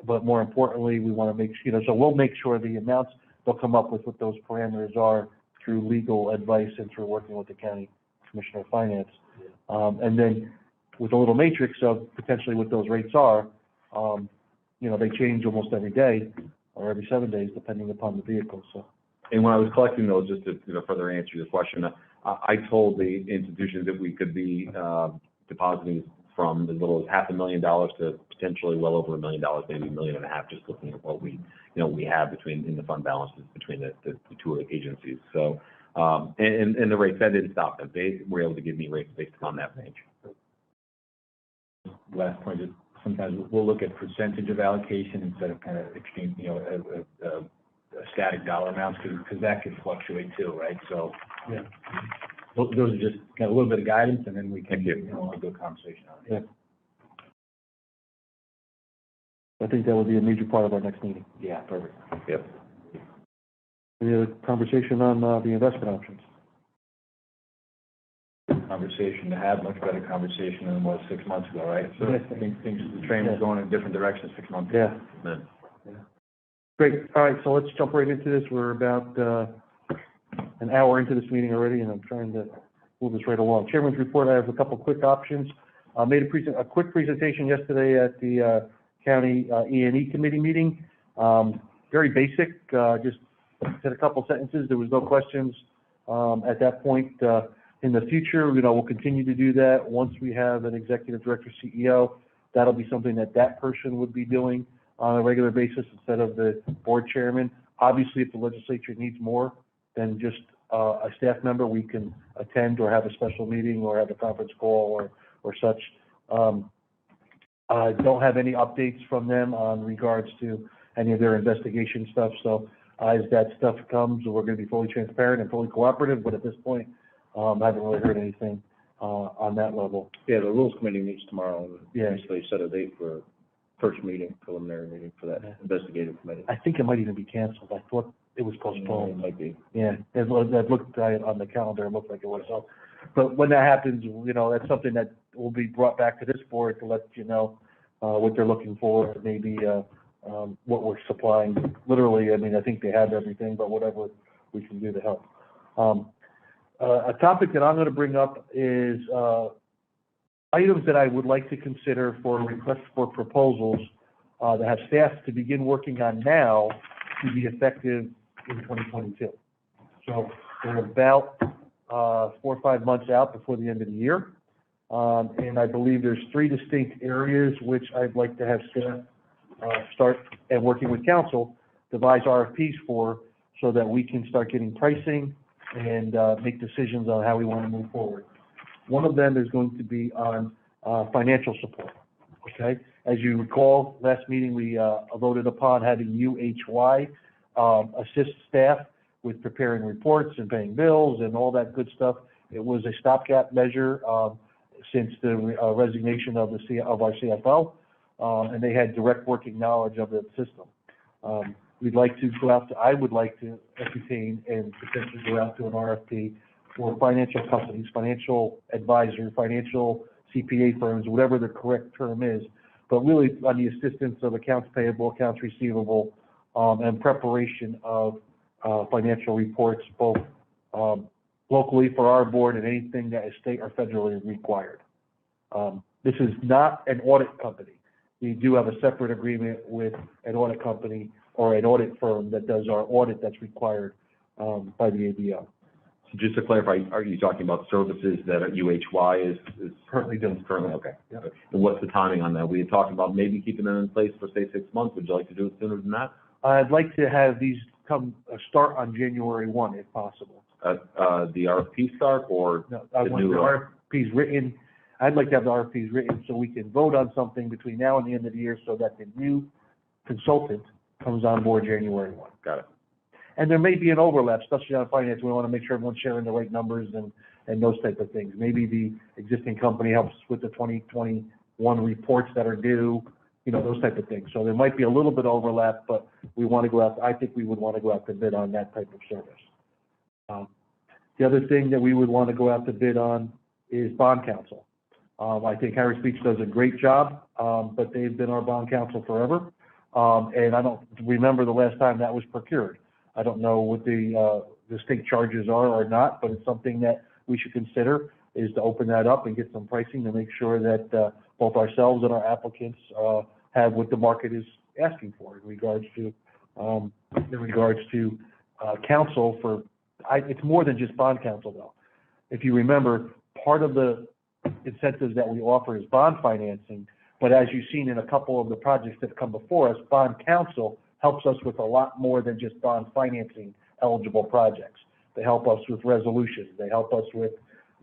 But more importantly, we want to make, you know, so we'll make sure the amounts, they'll come up with what those parameters are through legal advice and through working with the county commissioner of finance. And then with a little matrix of potentially what those rates are, you know, they change almost every day or every 7 days, depending upon the vehicle, so. And when I was collecting those, just to, you know, further answer your question, I told the institutions that we could be depositing from as little as $500,000 to potentially well over $1 million, maybe $1.5 million, just looking at what we have in the fund balances between the two agencies. So And the rates, that didn't stop them. They were able to give me rates based on that range. Last point is sometimes we'll look at percentage of allocation instead of kind of extreme, a static dollar amounts, because that can fluctuate too, right? So, Yeah. those are just kind of a little bit of guidance, and then we can, Thank you. a good conversation on it. I think that would be a major part of our next meeting. Yeah, perfect. Yep. Any other conversation on, the investment options? Conversation to have, much better conversation than it was 6 months ago, right? So Yes. I think the train was going in a different direction 6 months ago. Yeah. Then, Great. All right, so let's jump right into this. We're about, an hour into this meeting already, and I'm trying to move this right along. Chairman's report, I have a couple quick options. Made a quick presentation yesterday at the, county, E&E committee meeting. Very basic, just said a couple sentences. There was no questions, at that point. In the future, we'll continue to do that. Once we have an executive director, CEO, that'll be something that person would be doing on a regular basis instead of the board chairman. Obviously, if the legislature needs more than just a staff member, we can attend or have a special meeting or have a conference call or such. I don't have any updates from them on regards to any of their investigation stuff. So as that stuff comes, we're going to be fully transparent and fully cooperative. But at this point, I haven't really heard anything on that level. Yeah, the rules committee meets tomorrow, and Yeah. basically set a date for first meeting, preliminary meeting for that Yeah. investigative committee. I think it might even be canceled. I thought it was It postponed. might be. Yeah, that looked on the calendar, it looked like it was. So, but when that happens, that's something that will be brought back to this board to let you know what they're looking for, maybe what we're supplying. Literally, I think they have everything, but whatever we can do to help. A topic that I'm going to bring up is items that I would like to consider for requests for proposals that have staff to begin working on now to be effective in 2022. So they're about 4 or 5 months out before the end of the year. And I believe there's 3 distinct areas which I'd like to have staff start and working with council, devise RFPs for, so that we can start getting pricing and make decisions on how we want to move forward. One of them is going to be on financial support, okay? As you recall, last meeting, we voted upon having UHY assist staff with preparing reports and paying bills and all that good stuff. It was a stopgap measure since the resignation of our CFO, and they had direct working knowledge of the system. We'd like to go out to, I would like to entertain and potentially go out to an RFP for financial companies, financial advisors, financial CPA firms, whatever the correct term is, but really on the assistance of accounts payable, accounts receivable, and preparation of financial reports, both locally for our board and anything that is state or federally required. This is not an audit company. We do have a separate agreement with an audit company or an audit firm that does our audit that's required by the ABO. So just to clarify, are you talking about services that UHY is Currently doing. currently, okay. Yeah. And what's the timing on that? We had talked about maybe keeping them in place for, say, 6 months. Would you like to do it sooner than that? I'd like to have these start on January 1, if possible. The RFP start or No, I the want the new? RFPs written. I'd like to have the RFPs written so we can vote on something between now and the end of the year so that the new consultant comes on board January 1. Got it. And there may be an overlap, especially on finance. We want to make sure everyone's sharing the right numbers and those type of things. Maybe the existing company helps with the 2021 reports that are due, those type of things. So there might be a little bit of overlap, but we want to go out, I think we would want to go out to bid on that type of service. The other thing that we would want to go out to bid on is bond counsel. I think Harris Beach does a great job, but they've been our bond counsel forever. And I don't remember the last time that was procured. I don't know what the state charges are or not, but it's something that we should consider, is to open that up and get some pricing to make sure that both ourselves and our applicants have what the market is asking for in regards to counsel for. It's more than just bond counsel, though. If you remember, part of the incentives that we offer is bond financing, but as you've seen in a couple of the projects that have come before us, bond counsel helps us with a lot more than just bond financing eligible projects. They help us with resolution. They help us with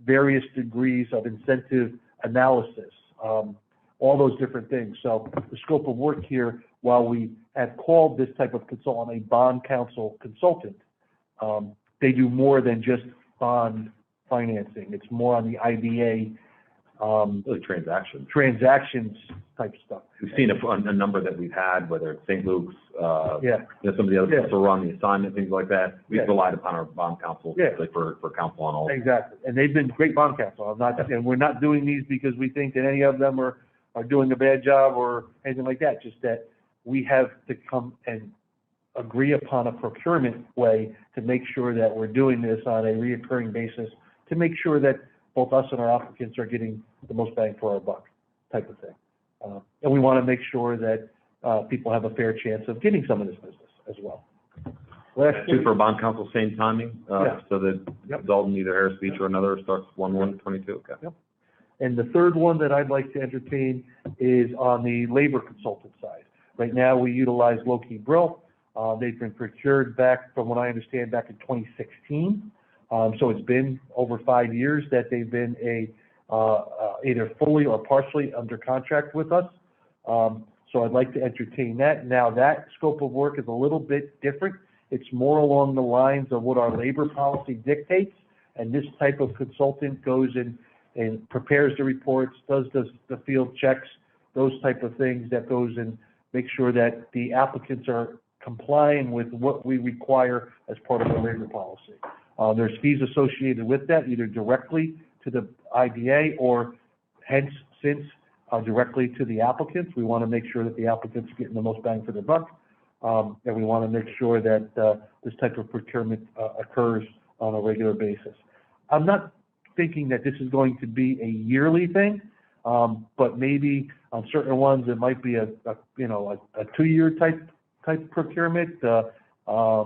various degrees of incentive analysis, all those different things. So the scope of work here, while we have called this type of consultant a bond counsel consultant, they do more than just bond financing. It's more on the IDA, Really transactions. transactions type stuff. We've seen a number that we've had, whether it's St. Luke's, Yeah, you know, some of the other Yeah. folks who run the assignment, things like that. We've Yeah. relied upon our bond counsel, Yeah. like for counsel on all. exactly. And they've been great bond counsel. I'm not, and we're not doing these because we think that any of them are doing a bad job or anything like that. Just that we have to come and agree upon a procurement way to make sure that we're doing this on a reoccurring basis, to make sure that both us and our applicants are getting the most bang for our buck, type of thing. And we want to make sure that people have a fair chance of getting some of this business as well. Last Two for bond counsel, same timing, Yeah. so that Yep. Dalton, either Harris Beach or another, starts 1/1/22, okay. Yep. And the third one that I'd like to entertain is on the labor consultant side. Right now, we utilize Loki Brill. They've been procured back, from what I understand, back in 2016. So it's been over 5 years that they've been either fully or partially under contract with us. So I'd like to entertain that. Now, that scope of work is a little bit different. It's more along the lines of what our labor policy dictates. And this type of consultant goes in and prepares the reports, does the field checks, those type of things, that goes and makes sure that the applicants are complying with what we require as part of our labor policy. There's fees associated with that, either directly to the IDA or since directly to the applicants. We want to make sure that the applicants are getting the most bang for their buck. And we want to make sure that this type of procurement occurs on a regular basis. I'm not thinking that this is going to be a yearly thing, but maybe on certain ones, it might be a 2-year type procurement,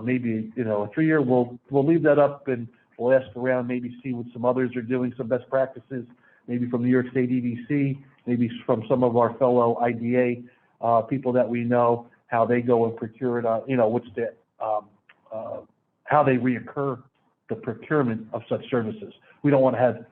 maybe, a 3-year. We'll leave that up and we'll ask around, maybe see what some others are doing, some best practices, maybe from New York State EDC, maybe from some of our fellow IDA people that we know, how they go and procure it, what's the, how they reoccur the procurement of such services. We don't want to have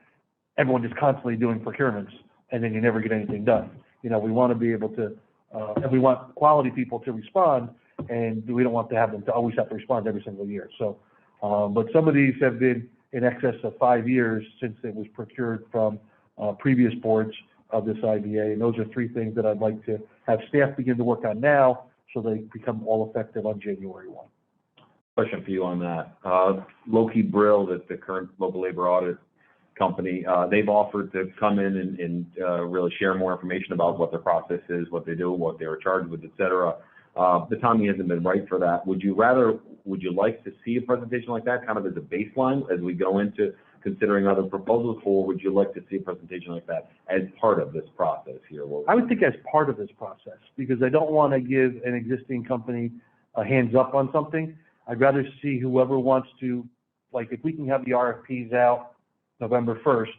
everyone just constantly doing procurements and then you never get anything done. We want to be able to, and we want quality people to respond, and we don't want to have them to always have to respond every single year. So, but some of these have been in excess of 5 years since it was procured from previous boards of this IBA. And those are 3 things that I'd like to have staff begin to work on now so they become all effective on January 1. Question for you on that. Loki Brill, the current local labor audit company, they've offered to come in and really share more information about what their process is, what they do, what they were charged with, et cetera. The timing hasn't been right for that. Would you like to see a presentation like that kind of as a baseline as we go into considering other proposals, or would you like to see a presentation like that as part of this process here? I would think as part of this process, because I don't want to give an existing company a hands up on something. I'd rather see whoever wants to, like, if we can have the RFPs out November 1st,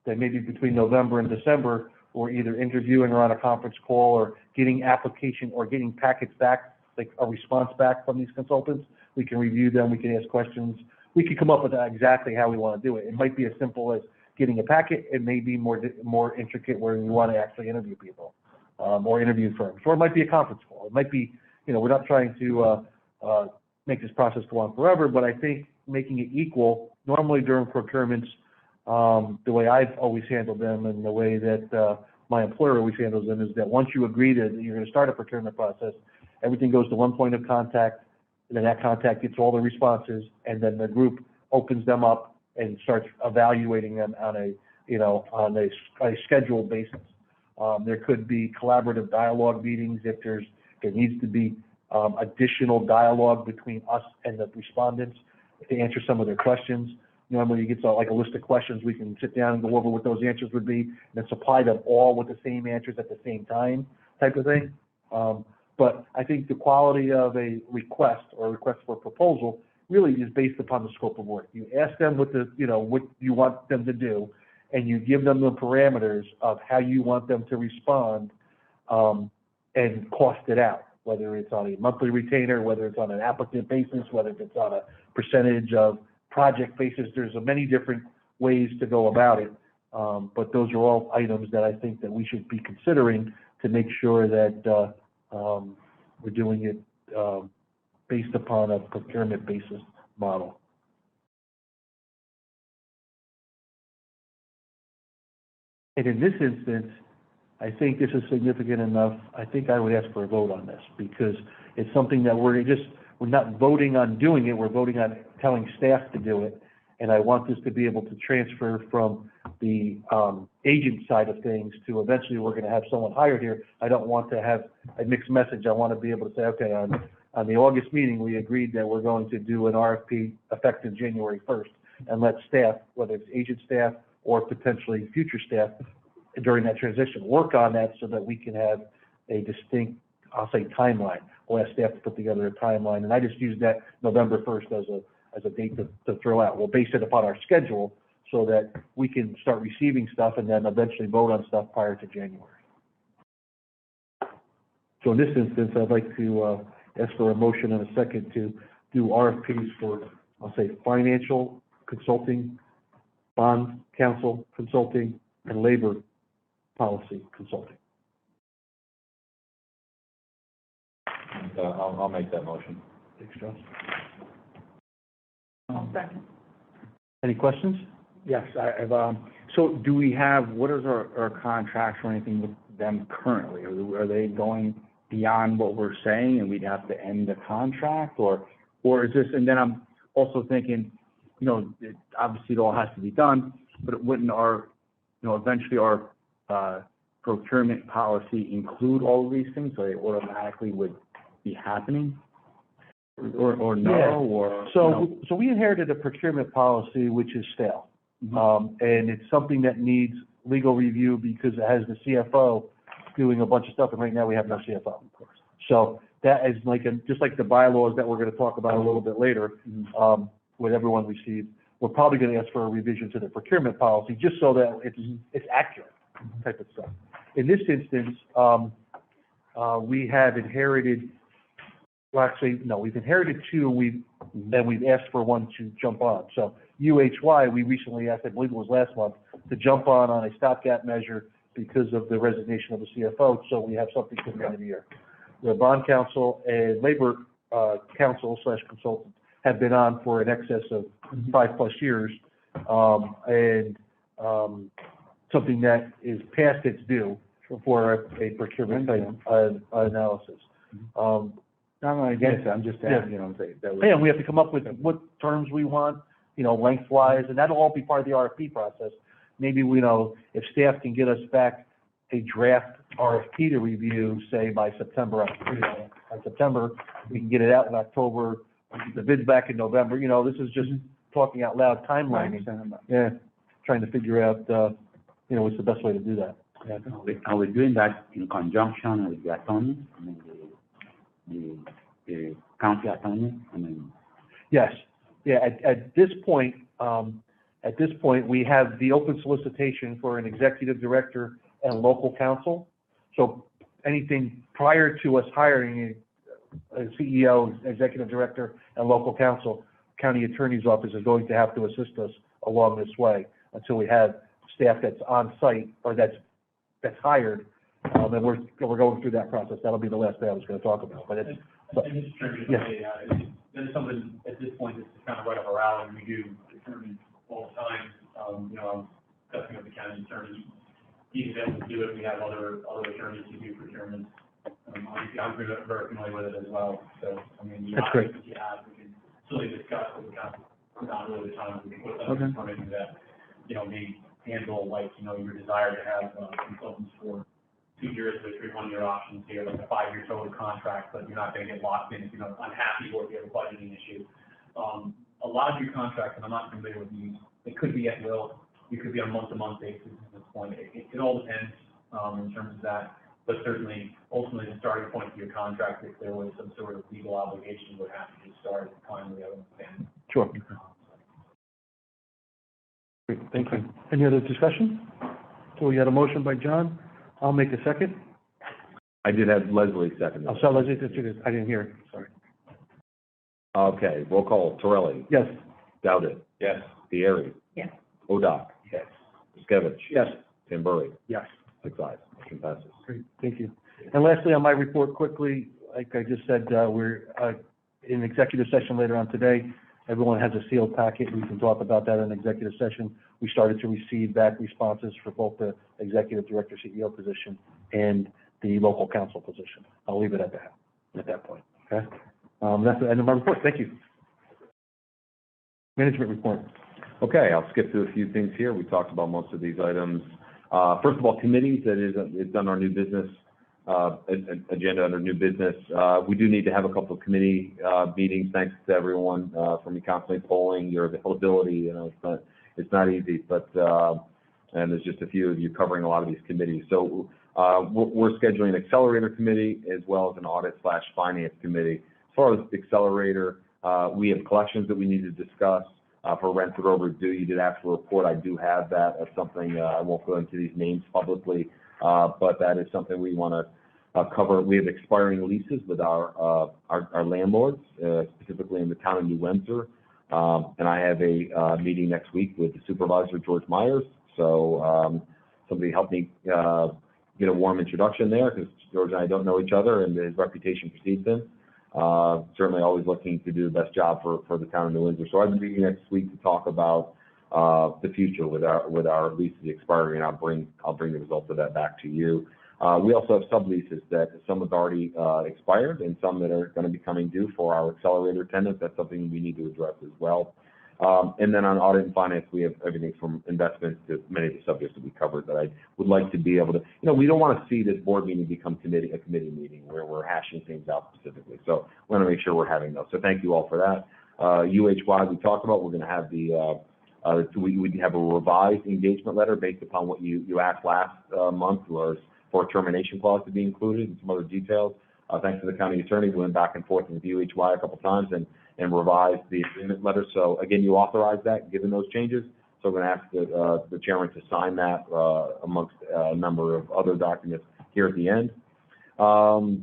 then maybe between November and December, we're either interviewing or on a conference call or getting application or getting packets back, like a response back from these consultants. We can review them, we can ask questions. We can come up with exactly how we want to do it. It might be as simple as getting a packet. It may be more intricate where we want to actually interview people or interview firms. Or it might be a conference call. It might be, we're not trying to make this process go on forever, but I think making it equal, normally during procurements, the way I've always handled them and the way that my employer always handles them is that once you agree that you're going to start a procurement process, everything goes to one point of contact, and then that contact gets all the responses, and then the group opens them up and starts evaluating them on a scheduled basis. There could be collaborative dialogue meetings if there needs to be additional dialogue between us and the respondents to answer some of their questions. Normally you get like a list of questions, we can sit down and go over what those answers would be, and then supply them all with the same answers at the same time, type of thing. But I think the quality of a request or a request for a proposal really is based upon the scope of work. You ask them what what you want them to do, and you give them the parameters of how you want them to respond, and cost it out, whether it's on a monthly retainer, whether it's on an applicant basis, whether it's on a percentage of project basis. There's many different ways to go about it. But those are all items that I think that we should be considering to make sure that, we're doing it, based upon a procurement basis model. And in this instance, I think this is significant enough, I think I would ask for a vote on this, because it's something that we're not voting on doing it, we're voting on telling staff to do it. And I want this to be able to transfer from the, agent side of things to eventually we're gonna have someone hired here. I don't want to have a mixed message. I wanna be able to say, okay, on the August meeting, we agreed that we're going to do an RFP effective January 1st, and let staff, whether it's agent staff or potentially future staff, during that transition, work on that so that we can have a distinct, I'll say, timeline. We'll ask staff to put together a timeline, and I just use that November 1st as a date to throw out. We'll base it upon our schedule so that we can start receiving stuff and then eventually vote on stuff prior to January. So in this instance, I'd like to ask for a motion and a second to do RFPs for, I'll say, financial consulting, bond counsel consulting, and labor policy consulting. I'll make that motion. Thanks, Joe. Second. Any questions? Yes, so do we have, what is our contracts or anything with them currently? Are they going beyond what we're saying and we'd have to end the contract, or is this, and then I'm also thinking, obviously it all has to be done, but wouldn't our, eventually our, procurement policy include all of these things, so they automatically would be happening? Or no, Yeah. or? So we inherited a procurement policy which is stale. And it's something that needs legal review because it has the CFO doing a bunch of stuff, and right now we have no CFO. Of course. So that is just like the bylaws that we're gonna talk about a little bit later, with everyone received. We're probably gonna ask for a revision to the procurement policy, just so that it's accurate type of stuff. In this instance, we have inherited, well, actually, no, we've inherited two, and we've asked for one to jump on. So UHY, we recently asked, I believe it was last month, to jump on a stopgap measure because of the resignation of the CFO, so we have something to the end of the year. The bond counsel and labor counsel / consultant have been on for an excess of 5+ years, and something that is past its due for a procurement analysis. I'm not against it, I'm just asking, Yeah, we have to come up with what terms we want, lengthwise, and that'll all be part of the RFP process. Maybe if staff can get us back a draft RFP to review, say by September, we can get it out in October, the bid's back in November, this is just talking out loud timelining. Yeah, trying to figure out, what's the best way to do that. Yeah. Are we doing that in conjunction with the attorney? The county attorney? Yes. Yeah, at this point, we have the open solicitation for an executive director and local counsel. So anything prior to us hiring a CEO, executive director, and local counsel, county attorney's office is going to have to assist us along this way until we have staff that's on site or that's hired. And we're going through that process. That'll be the last thing I was going to talk about. But it's Mr. Chairman, there's something at this point that's kind of right up our alley. We do determine all the time. I'm discussing with the county attorney. He's able to do it. We have other attorneys who do procurement. Obviously, I'm very familiar with it as well. So, That's great. We can certainly discuss it. We got not really the time. We can put that information that, may handle, your desire to have consultants for 2 years with 3 1-year options here, like a 5-year total contract, but you're not going to get locked in if you're unhappy or if you have a budgeting issue. A lot of your contracts, and I'm not familiar with these, it could be at will. You could be on a month-to-month basis at this point. It all depends in terms of that. But certainly, ultimately, the starting point for your contract, if there was some sort of legal obligation, would have to be started at the time we have a Sure. Great, thank you. Any other discussion? So we got a motion by John. I'll make a second. I did have Leslie second. I'll tell Leslie, I didn't hear it, sorry. Okay, roll call. Torelli. Yes. Dowdett. Yes. Fieri. Yes. Odoc. Yes. Skevich. Yes. Tamburri. Yes. 6 ayes. Motion passes. Great, thank you. And lastly, on my report quickly, like I just said, we're in executive session later on today. Everyone has a sealed packet. We can talk about that in executive session. We started to receive back responses for both the executive director CEO position and the local council position. I'll leave it at that point, okay? That's the end of my report. Thank you. Management report. Okay, I'll skip through a few things here. We talked about most of these items. First of all, committees, that is, it's on our new business agenda under new business. We do need to have a couple of committee meetings. Thanks to everyone for me constantly polling your availability. You know, it's not easy, but and there's just a few of you covering a lot of these committees. So we're scheduling an accelerator committee as well as an audit/finance committee. As far as accelerator, we have collections that we need to discuss. For rent that are overdue, you did ask for a report. I do have that. That's something, I won't go into these names publicly, but that is something we want to cover. We have expiring leases with our landlords, specifically in the town of New Windsor. And I have a meeting next week with the supervisor, George Myers. So somebody help me get a warm introduction there, because George and I don't know each other, and his reputation precedes him. Certainly always looking to do the best job for the town of New Windsor. So I've been meeting next week to talk about the future with our leases expiring, and I'll bring the results of that back to you. We also have subleases that some have already expired and some that are going to be coming due for our accelerator tenants. That's something we need to address as well. And then on audit and finance, we have everything from investments to many of the subjects that we covered that I would like to be able to, you know, we don't want to see this board meeting become a committee meeting where we're hashing things out specifically. So we want to make sure we're having those. So thank you all for that. UHY, we talked about, we're going to have we have a revised engagement letter based upon what you asked last month, was for a termination clause to be included and some other details. Thanks to the county attorney, we went back and forth with UHY a couple times and revised the agreement letter. So again, you authorized that, given those changes. So we're going to ask the chairman to sign that amongst a number of other documents here at the end.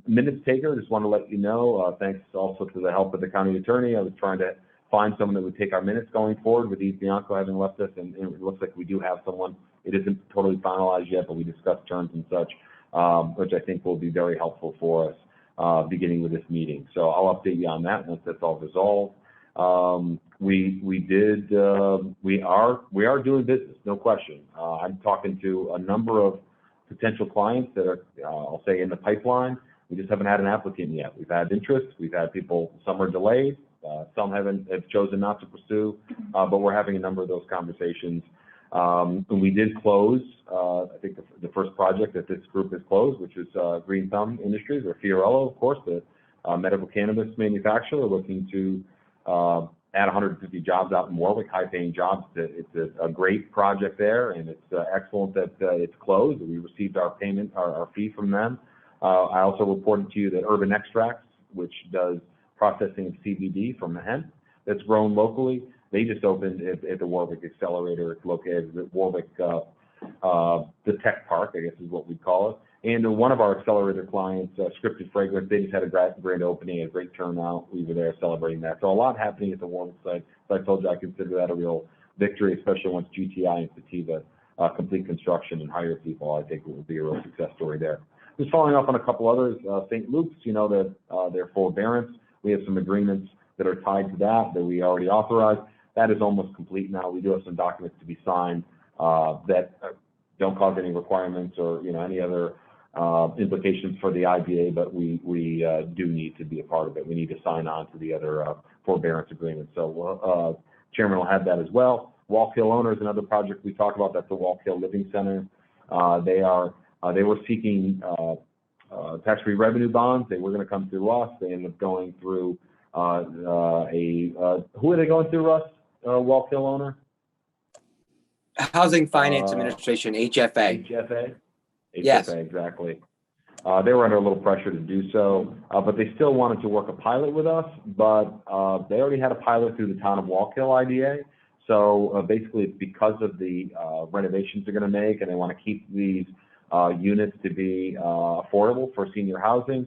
Minutes taker, just want to let you know, thanks also to the help of the county attorney. I was trying to find someone that would take our minutes going forward with Eve Bianco having left us, and it looks like we do have someone. It isn't totally finalized yet, but we discussed terms and such, which I think will be very helpful for us. Beginning with this meeting. So I'll update you on that once that's all resolved. We are doing business, no question. I'm talking to a number of potential clients that are, I'll say, in the pipeline. We just haven't had an applicant yet. We've had interest. We've had people, some are delayed, some have chosen not to pursue, but we're having a number of those conversations. And we did close, I think the first project that this group has closed, which is Green Thumb Industries, or Fiorello, of course, the medical cannabis manufacturer, looking to add 150 jobs out in Warwick, high-paying jobs. It's a great project there, and it's excellent that it's closed. We received our payment, our fee from them. I also reported to you that Urban Extracts, which does processing of CBD from hemp that's grown locally, they just opened at the Warwick Accelerator. It's located at Warwick, the Tech Park, I guess is what we call it. And one of our accelerator clients, Scripted Fragrance, they just had a grand opening, a great turnout. We were there celebrating that. So a lot happening at the Warwick site. So I told you I consider that a real victory, especially once GTI and Sativa complete construction and hire people. I think it will be a real success story there. Just following up on a couple others, St. Luke's, you know, their forbearance. We have some agreements that are tied to that we already authorized. That is almost complete now. We do have some documents to be signed that don't cause any requirements or, you know, any other implications for the IBA, but we do need to be a part of it. We need to sign on to the other forbearance agreement. So Chairman will have that as well. Wallkill Owner is another project we talked about. That's the Wallkill Living Center. They were seeking tax-free revenue bonds. They were going to come through us. They ended up going through who are they going through, Russ? Wallkill Owner? Housing Finance Administration, HFA. HFA? Yes. HFA, exactly. They were under a little pressure to do so, but they still wanted to work a pilot with us, but they already had a pilot through the town of Wallkill IDA. So basically it's because of the renovations they're going to make, and they want to keep these units to be affordable for senior housing.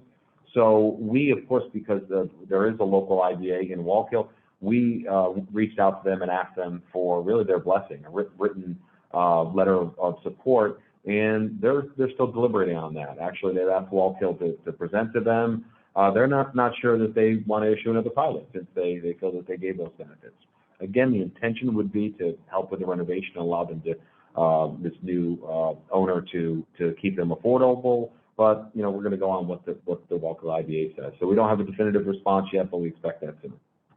So we, of course, because there is a local IDA in Wallkill, we reached out to them and asked them for really their blessing, a written letter of support, and they're still deliberating on that. Actually, they've asked Wallkill to present to them. They're not sure that they want to issue another pilot since they feel that they gave those benefits. Again, the intention would be to help with the renovation and allow them to this new owner to keep them affordable. But you know, we're going to go on what the Wallkill IDA says. So we don't have a definitive response yet, but we expect that soon.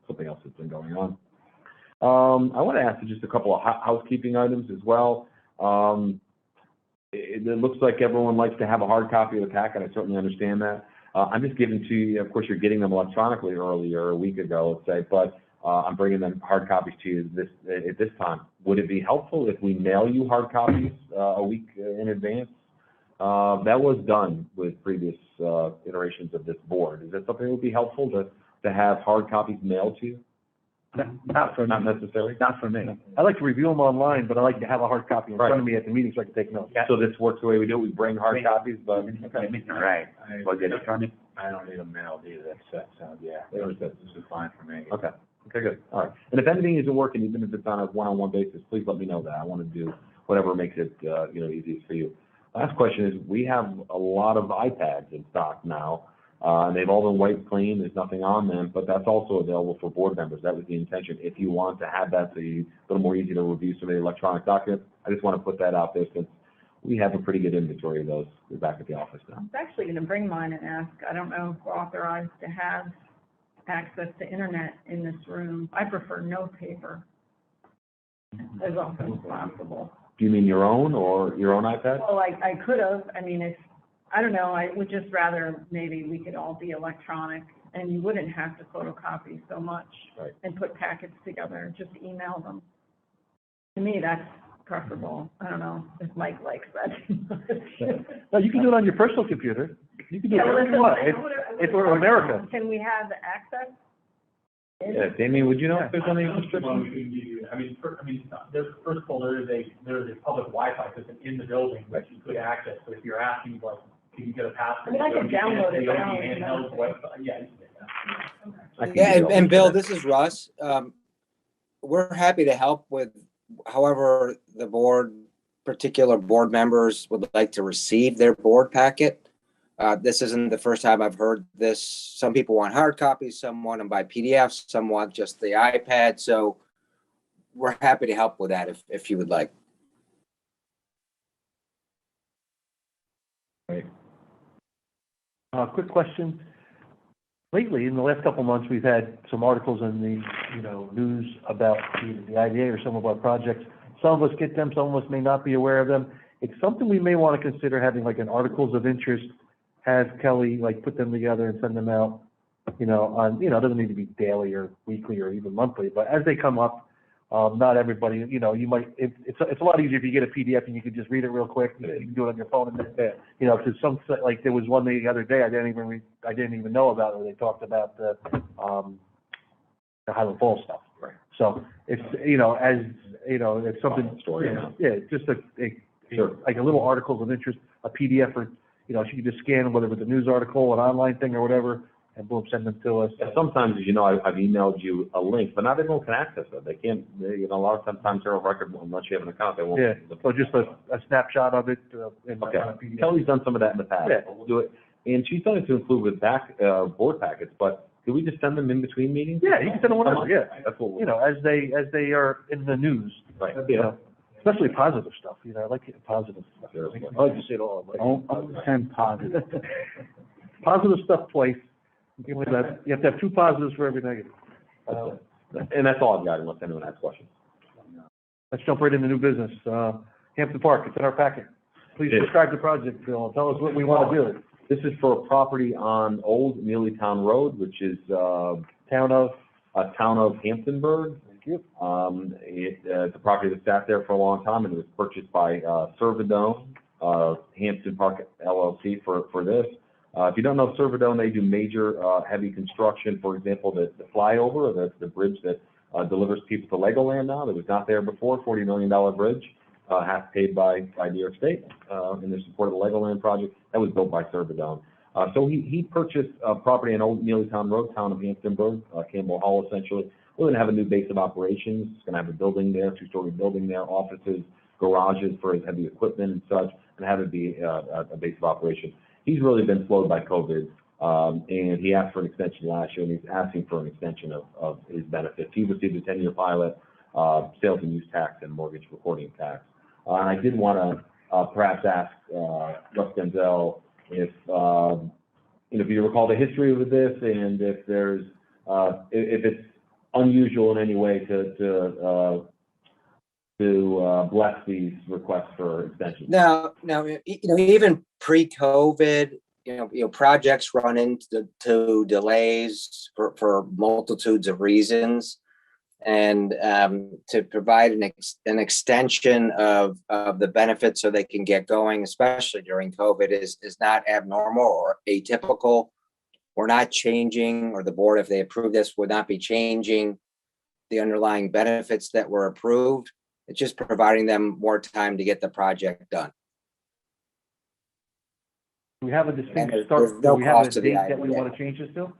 Something else that's been going on. I want to ask you just a couple of housekeeping items as well. It looks like everyone likes to have a hard copy of the packet. I certainly understand that. I'm just giving to you, of course, you're getting them electronically earlier, a week ago, let's say, but I'm bringing them hard copies to you at this time. Would it be helpful if we mail you hard copies a week in advance? That was done with previous iterations of this board. Is that something that would be helpful to have hard copies mailed to you? Not for me. Not necessary? Not for me. I like to review them online, but I like to have a hard copy in front of me at the meeting so I can take notes. So this works the way we do it, we bring hard copies, but. Right. Was it electronic? I don't need them mailed either, so yeah, this is fine for me. Okay, good, all right. And if anything isn't working, even if it's on a one-on-one basis, please let me know that. I want to do whatever makes it, easiest for you. Last question is, we have a lot of iPads in stock now. And they've all been wiped clean, there's nothing on them, but that's also available for board members. That was the intention. If you want to have that so you a little more easy to review some of the electronic documents, I just want to put that out there since we have a pretty good inventory of those. We're back at the office now. I was actually going to bring mine and ask, I don't know if we're authorized to have access to internet in this room. I prefer no paper as often as possible. Do you mean your own or your own iPad? Well, I could have, I mean, I don't know, I would just rather maybe we could all be electronic and you wouldn't have to photocopy so much and put packets together, just email them. To me, that's preferable. I don't know if Mike likes that too much. No, you can do it on your personal computer. You can do it wherever you want. It's for America. Can we have access? Yeah, Damien, would you know if there's any Well, restrictions? we can give you, there's, first of all, there is a public Wi-Fi system in the building which you could access. So if you're asking, like, can you get a password? I mean, I could download it, The but I only don't handheld know. website, yeah, you can get that. I can Yeah, give you all and that. Bill, this is Russ. We're happy to help with however the particular board members would like to receive their board packet. This isn't the first time I've heard this. Some people want hard copies, some want them by PDFs, some want just the iPad. So we're happy to help with that if you would like. Right. Quick question. Lately, in the last couple of months, we've had some articles in the, news about the IDA or some of our projects. Some of us get them, some of us may not be aware of them. It's something we may want to consider having like an articles of interest, have Kelly put them together and send them out, on, it doesn't need to be daily or weekly or even monthly, but as they come up, not everybody, you might, it's a lot easier if you get a PDF and you can just read it real quick. You can do it on your phone and then, because there was one the other day I didn't even know about it. They talked about the Highland Falls stuff. Right. So it's, it's something, Story. just Sure. like a little articles of interest, a PDF or, she could just scan whether it's a news article, an online thing or whatever, and boom, send them to us. Sometimes, as you know, I've emailed you a link, but not everyone can access it. They can't, a lot of times they're on record, unless you have an account, they won't. Yeah, so just a snapshot of it, in Okay. on a PDF. Kelly's done some of that in the past. Yeah. We'll do it. And she's done it to include with board packets, but do we just send them in between meetings? Yeah, you can send them whenever, yeah. That's what we'll. As they are in the news, Right. especially positive stuff, I like positive stuff. Sure. I like to see it all. Don't send positive. Positive stuff twice. You have to have two positives for every negative. And that's all I've got, unless anyone has questions. Let's jump right into new business. Hampton Park, it's in our packet. Please It is. describe the project, Bill, and tell us what we want to do. This is for a property on Old Neelytown Road, which is, Town of, a town of Hamptonburg. thank you. It's a property that sat there for a long time, and it was purchased by Servodone, Hampton Park LLC for this. If you don't know Servodone, they do major heavy construction. For example, the flyover, or the bridge that delivers people to Legoland now, that was not there before, $40 million bridge, half paid by New York State in their support of the Legoland project. That was built by Servodone. So he purchased a property on Old Neelytown Road, town of Hamptonburg, Campbell Hall essentially, we're gonna have a new base of operations. It's gonna have a building there, two-story building there, offices, garages for his heavy equipment and such, and have it be a base of operations. He's really been slowed by COVID, and he asked for an extension last year, and he's asking for an extension of his benefits. He received a 10-year pilot, sales and use tax and mortgage recording tax. And I did want to perhaps ask Russ Denzel if if you recall the history of this, and if there's if it's unusual in any way to bless these requests for extensions. No, even pre-COVID, projects run into delays for multitudes of reasons. And to provide an extension of the benefits so they can get going, especially during COVID, is not abnormal or atypical. We're not changing, or the board, if they approve this, would not be changing the underlying benefits that were approved. It's just providing them more time to get the project done. Do we have a distinct there's start, no do we have a cost to the date that we IDA. want to change this to?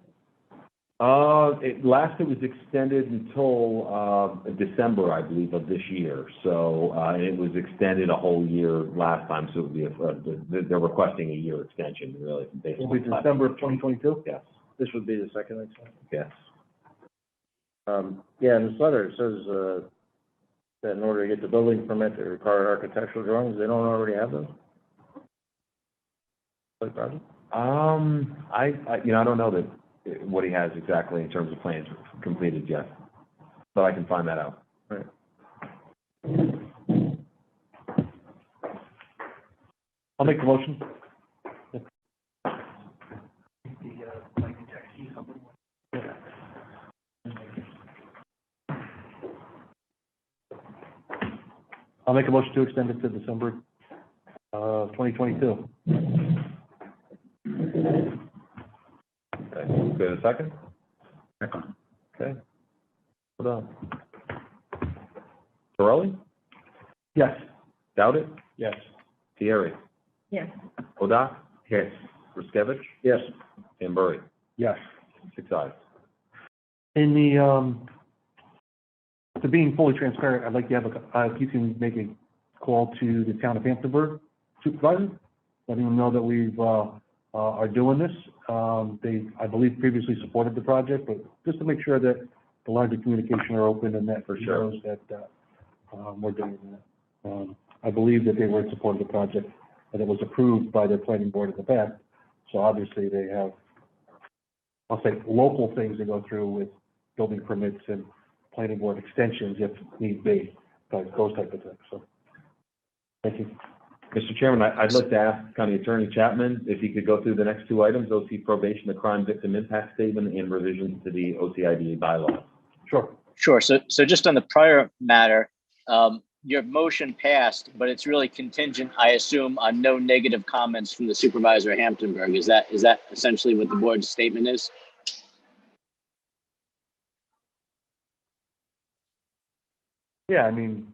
It was extended until December, I believe, of this year. So it was extended a whole year last time, so it would be they're requesting a year extension, really. It'll be December of 2022? Yes, This would be the second extension. yes. Yeah, in this letter, it says, that in order to get the building permit, they require architectural drawings. They don't already have those? Project? I don't know what he has exactly in terms of plans completed yet, but I can find that out. Right. I'll make the motion. I'll make a motion to extend it to December 2022. Okay, good, a second? Second. Okay. Hold on. Torelli? Yes. Dowdett? Yes. Thierry? Yes. Oda? Yes. Ruskevich? Yes. And Burry? Yes. 6 ayes. In the, to being fully transparent, I'd like to have if you can make a call to the town of Hamptonburg supervisor, letting them know that we've, are doing this. They, I believe, previously supported the project, but just to make sure that the lines of communication are open and that For sure. shows that, we're doing that. I believe that they were in support of the project, and it was approved by their planning board in the past. So obviously they have, I'll say, local things to go through with building permits and planning board extensions if need be, like those type of things, so. Thank you. Mr. Chairman, I'd like to ask County Attorney Chapman if he could go through the next 2 items, OC probation, the crime victim impact statement, and revisions to the OCIDA bylaws. Sure. Sure. So just on the prior matter, your motion passed, but it's really contingent, I assume, on no negative comments from the supervisor at Hamptonburg. Is that essentially what the board's statement is? Yeah, I mean,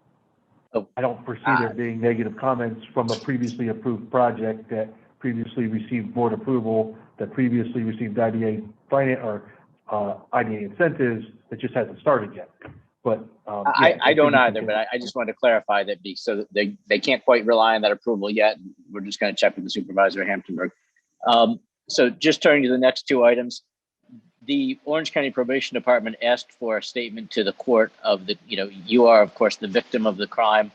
Oh. I don't foresee there being negative comments from a previously approved project that previously received board approval, that previously received IDA finance or IDA incentives that just hasn't started yet. But I don't either, but I just wanted to clarify that so they can't quite rely on that approval yet. We're just going to check with the supervisor at Hamptonburg. So just turning to the next 2 items, the Orange County Probation Department asked for a statement to the court of the, you are of course the victim of the crime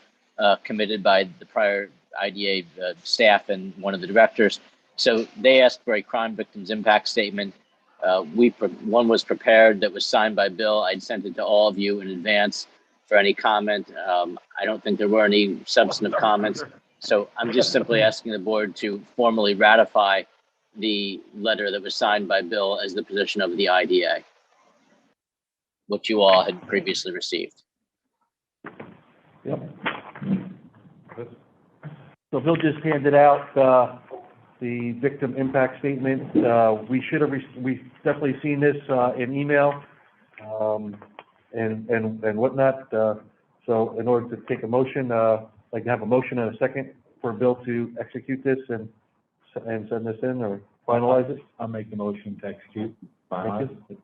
committed by the prior IDA staff and one of the directors. So they asked for a crime victims impact statement. One was prepared that was signed by Bill. I'd sent it to all of you in advance for any comment. I don't think there were any substantive comments. So I'm just simply asking the board to formally ratify the letter that was signed by Bill as the position of the IDA, which you all had previously received. Yep. So Bill just handed out the victim impact statement. We've definitely seen this in email and whatnot. So in order to take a motion, I'd like to have a motion and a second for Bill to execute this and send this in or finalize it. I'll make the motion to execute. Thank you.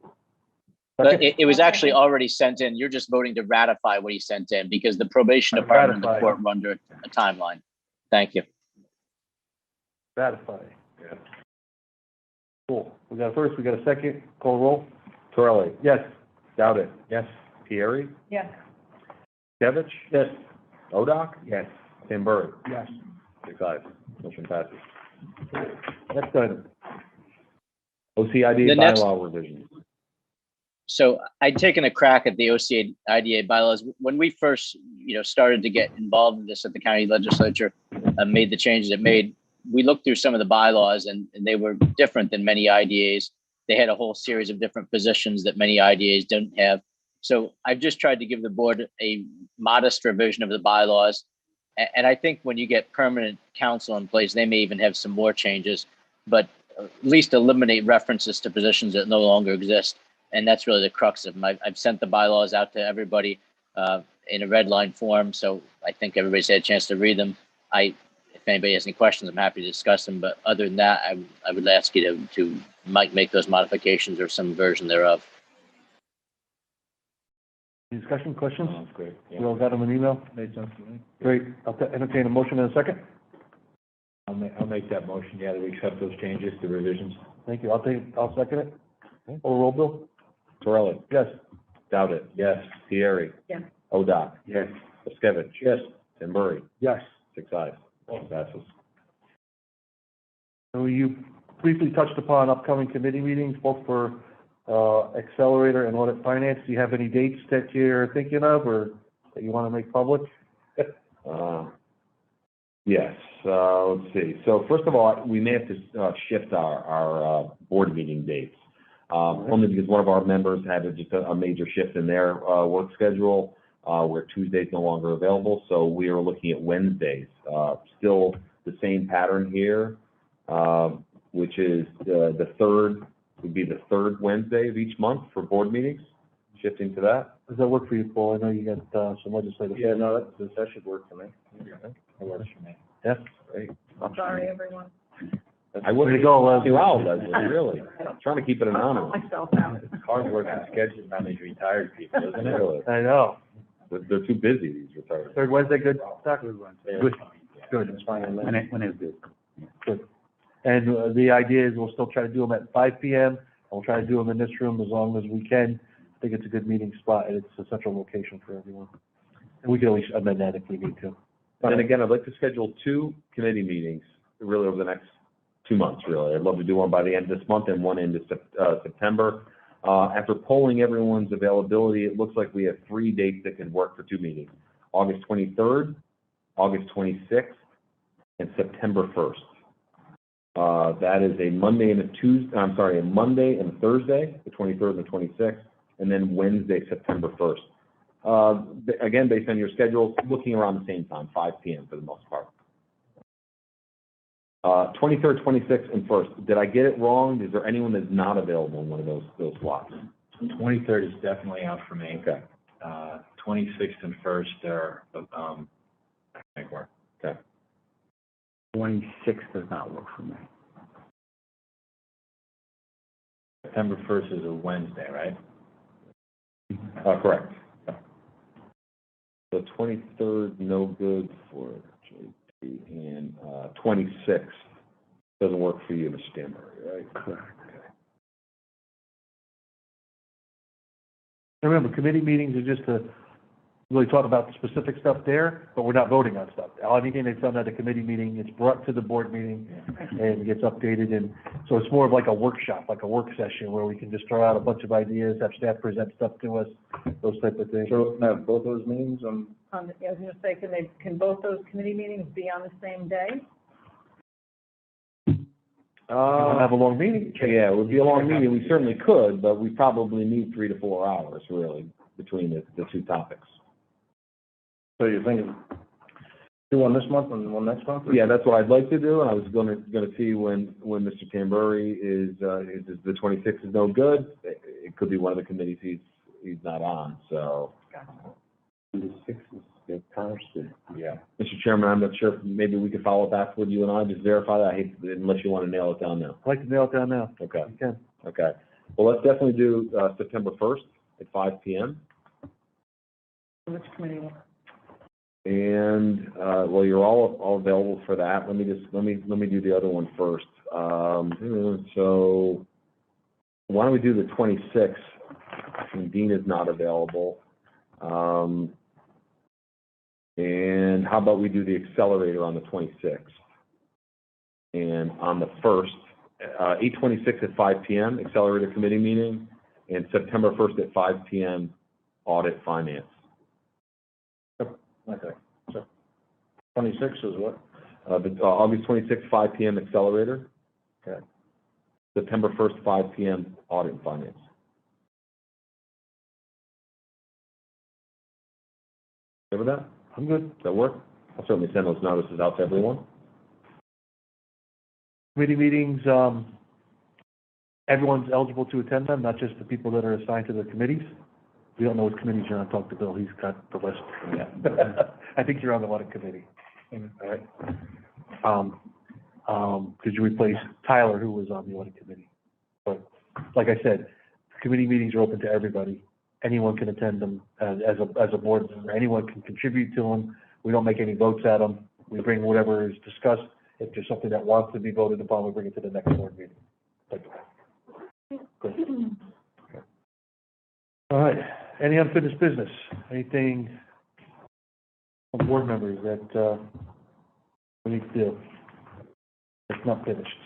But it was actually already sent in. You're just voting to ratify what he sent in because the probation department and the Ratify. court were under a timeline. Thank you. Ratify. Yeah. Cool. We got a first, we got a second. Call roll. Torelli? Yes. Dowdett? Yes. Pieri? Yes. Skevich? Yes. Odoc? Yes. Timber? Yes. 6 ayes. Motion passes. Next item. OCID The next- bylaw revisions. So I'd taken a crack at the OCIDA bylaws. When we first, started to get involved in this at the county legislature, made the changes it made, we looked through some of the bylaws and they were different than many IDAs. They had a whole series of different positions that many IDAs didn't have. So I've just tried to give the board a modest revision of the bylaws. And I think when you get permanent counsel in place, they may even have some more changes, but at least eliminate references to positions that no longer exist. And that's really the crux of them. I've sent the bylaws out to everybody in a red line form. So I think everybody's had a chance to read them. If anybody has any questions, I'm happy to discuss them. But other than that, I would ask you to make those modifications or some version thereof. Discussion, questions? Sounds great. We all got them in email? Made sense to me. Great. I'll entertain a motion in a second. I'll make that motion, yeah, that we accept those changes, the revisions. Thank you. I'll second it. Call roll, Bill? Torelli? Yes. Dowdett? Yes. Pieri? Yes. Odoc? Yes. Skevich? Yes. Timber? Yes. 6 ayes. Motion passes. So you briefly touched upon upcoming committee meetings, both for Accelerator and Audit Finance. Do you have any dates that you're thinking of or that you want to make public? Yes, let's see. So first of all, we may have to shift our board meeting dates. Only because one of our members had just a major shift in their work schedule, where Tuesday's no longer available, so we are looking at Wednesdays. Still the same pattern here, which is the third, would be the third Wednesday of each month for board meetings, shifting to that. Does that work for you, Paul? I know you got some legislative. Yeah, no, that should work for me. That works for me. Yes. Great. Sorry, everyone. I wouldn't Way to go, Leslie. Wow, Leslie, really. Trying to keep it I'll anonymous. put myself out. It's hard work on schedules on these retired people, isn't it? Really. I know. They're too busy, these retired. Third Wednesday, good, Doc? Good. Good. It's fine. When is good? Good. And the idea is we'll still try to do them at 5 PM. And we'll try to do them in this room as long as we can. I think it's a good meeting spot and it's a central location for everyone. And we can always amend that if we need to. And then again, I'd like to schedule 2 committee meetings, really over the next 2 months, really. I'd love to do one by the end of this month and one into September. After polling everyone's availability, it looks like we have 3 dates that could work for 2 meetings. August 23rd, August 26th, and September 1st. That is a Monday and a Monday and a Thursday, the 23rd and the 26th, and then Wednesday, September 1st. Again, based on your schedule, looking around the same time, 5 PM for the most part. 23rd, 26th, and 1st. Did I get it wrong? Is there anyone that's not available in one of those slots? 23rd is definitely out for me. Okay. 26th and 1st are, make work. 26 does not work for me. September 1st is a Wednesday, right? Correct. So 23rd, no good for JP, and 26th doesn't work for you, Mr. Stanbury, right? Correct. Remember, committee meetings are just to really talk about the specific stuff there, but we're not voting on stuff. Anything that's done at a committee meeting, it's brought to the board meeting and gets updated, and so it's more of like a workshop, like a work session where we can just throw out a bunch of ideas, have staff present stuff to us, those type of things. So, now, both those meetings, I was gonna say, can both those committee meetings be on the same day? You wanna have a long meeting? Yeah, it would be a long meeting. We certainly could, but we probably need 3 to 4 hours, really, between the 2 topics. so you're thinking, do one this month and one next month? or- Yeah, that's what I'd like to do, and I was gonna see when Mr. Tambury is the 26th is no good. It could be one of the committees he's not on, so. 26 is the Thursday. Yeah. Mr. Chairman, I'm not sure if maybe we could follow up after with you and I, just verify that. I hate, unless you want to nail it down now. I'd like to nail it down now. Okay, You can. okay. Well, let's definitely do September 1st. at 5 p.m. Which committee? And, well, you're all available for that. Let me do the other one first. So why don't we do the 26th? And Dean is not available. And how about we do the accelerator on the 26th? And on the 1st, 8/26 at 5 p.m., accelerator committee meeting, and September 1st at 5 p.m., audit finance. Okay, so 26 is what? August 26th, 5 p.m., accelerator. Okay. September 1st, 5 p.m., audit and finance. Okay with that? I'm good. Does that work? I'll certainly send those notices out to everyone. Committee meetings, everyone's eligible to attend them, not just the people that are assigned to the committees. We don't know what committees you're on. Talk to Bill. He's got the list. Yeah. I think you're on the audit committee. All right. Because you replaced Tyler, who was on the audit committee. But like I said, committee meetings are open to everybody. Anyone can attend them as a board member. Anyone can contribute to them. We don't make any votes at them. We bring whatever is discussed. If there's something that wants to be voted upon, we bring it to the next board meeting. Like that. Good. Okay. All right. Any unfinished business? Anything from board members that we need to do? It's not finished.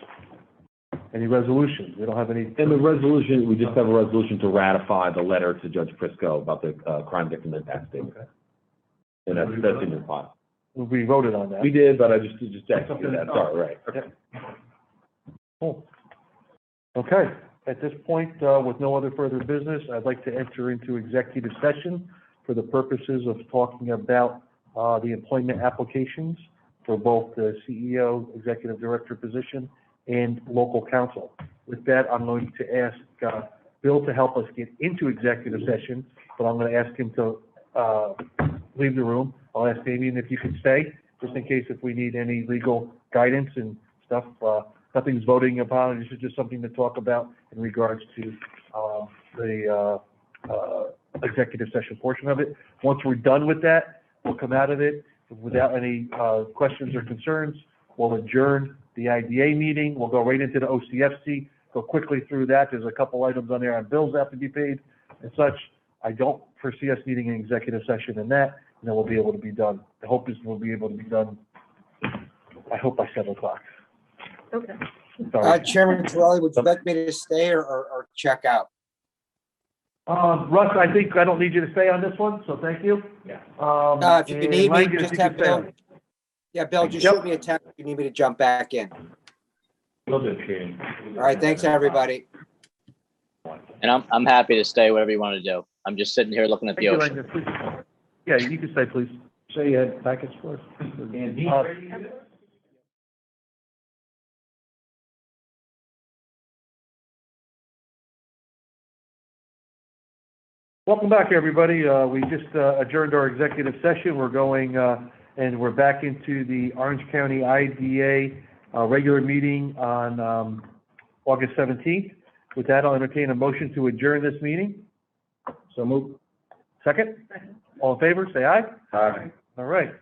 Any resolutions? We don't have any. In the resolution, we just have a resolution to ratify the letter to Judge Prisco about the crime victim impact statement. Okay. And that's in your file. We voted on that. We did, but I just executed that. Sorry, right. Okay. Cool. Okay. At this point, with no other further business, I'd like to enter into executive session for the purposes of talking about the employment applications for both the CEO, executive director position, and local counsel. With that, I'm going to ask Bill to help us get into executive session, but I'm going to ask him to leave the room. I'll ask Damien if you could stay, just in case if we need any legal guidance and stuff. Nothing's voting upon, this is just something to talk about in regards to the executive session portion of it. Once we're done with that, we'll come out of it without any questions or concerns. We'll adjourn the IDA meeting. We'll go right into the OCFC, go quickly through that. There's a couple items on there on bills that have to be paid and such. I don't foresee us needing an executive session in that, and then we'll be able to be done. The hope is we'll be able to be done, I hope by 7 o'clock. Okay. Sorry. Chairman Torelli, would you like me to stay or check out? Russ, I think I don't need you to stay on this one, so thank you. Yeah. If you need me, just have Bill. Yeah, Bill, just shoot me a text if you need me to jump back in. We'll do, Shane. All right, thanks, everybody. And I'm happy to stay, whatever you want to do. I'm just sitting here looking at the ocean. Yeah, you can stay, please. Say you had packets for us? Welcome back, everybody. We just adjourned our executive session. We're going, and we're back into the Orange County IDA regular meeting on August 17th. With that, I'll entertain a motion to adjourn this meeting. So move. Second? All in favor, say aye. Aye. All right.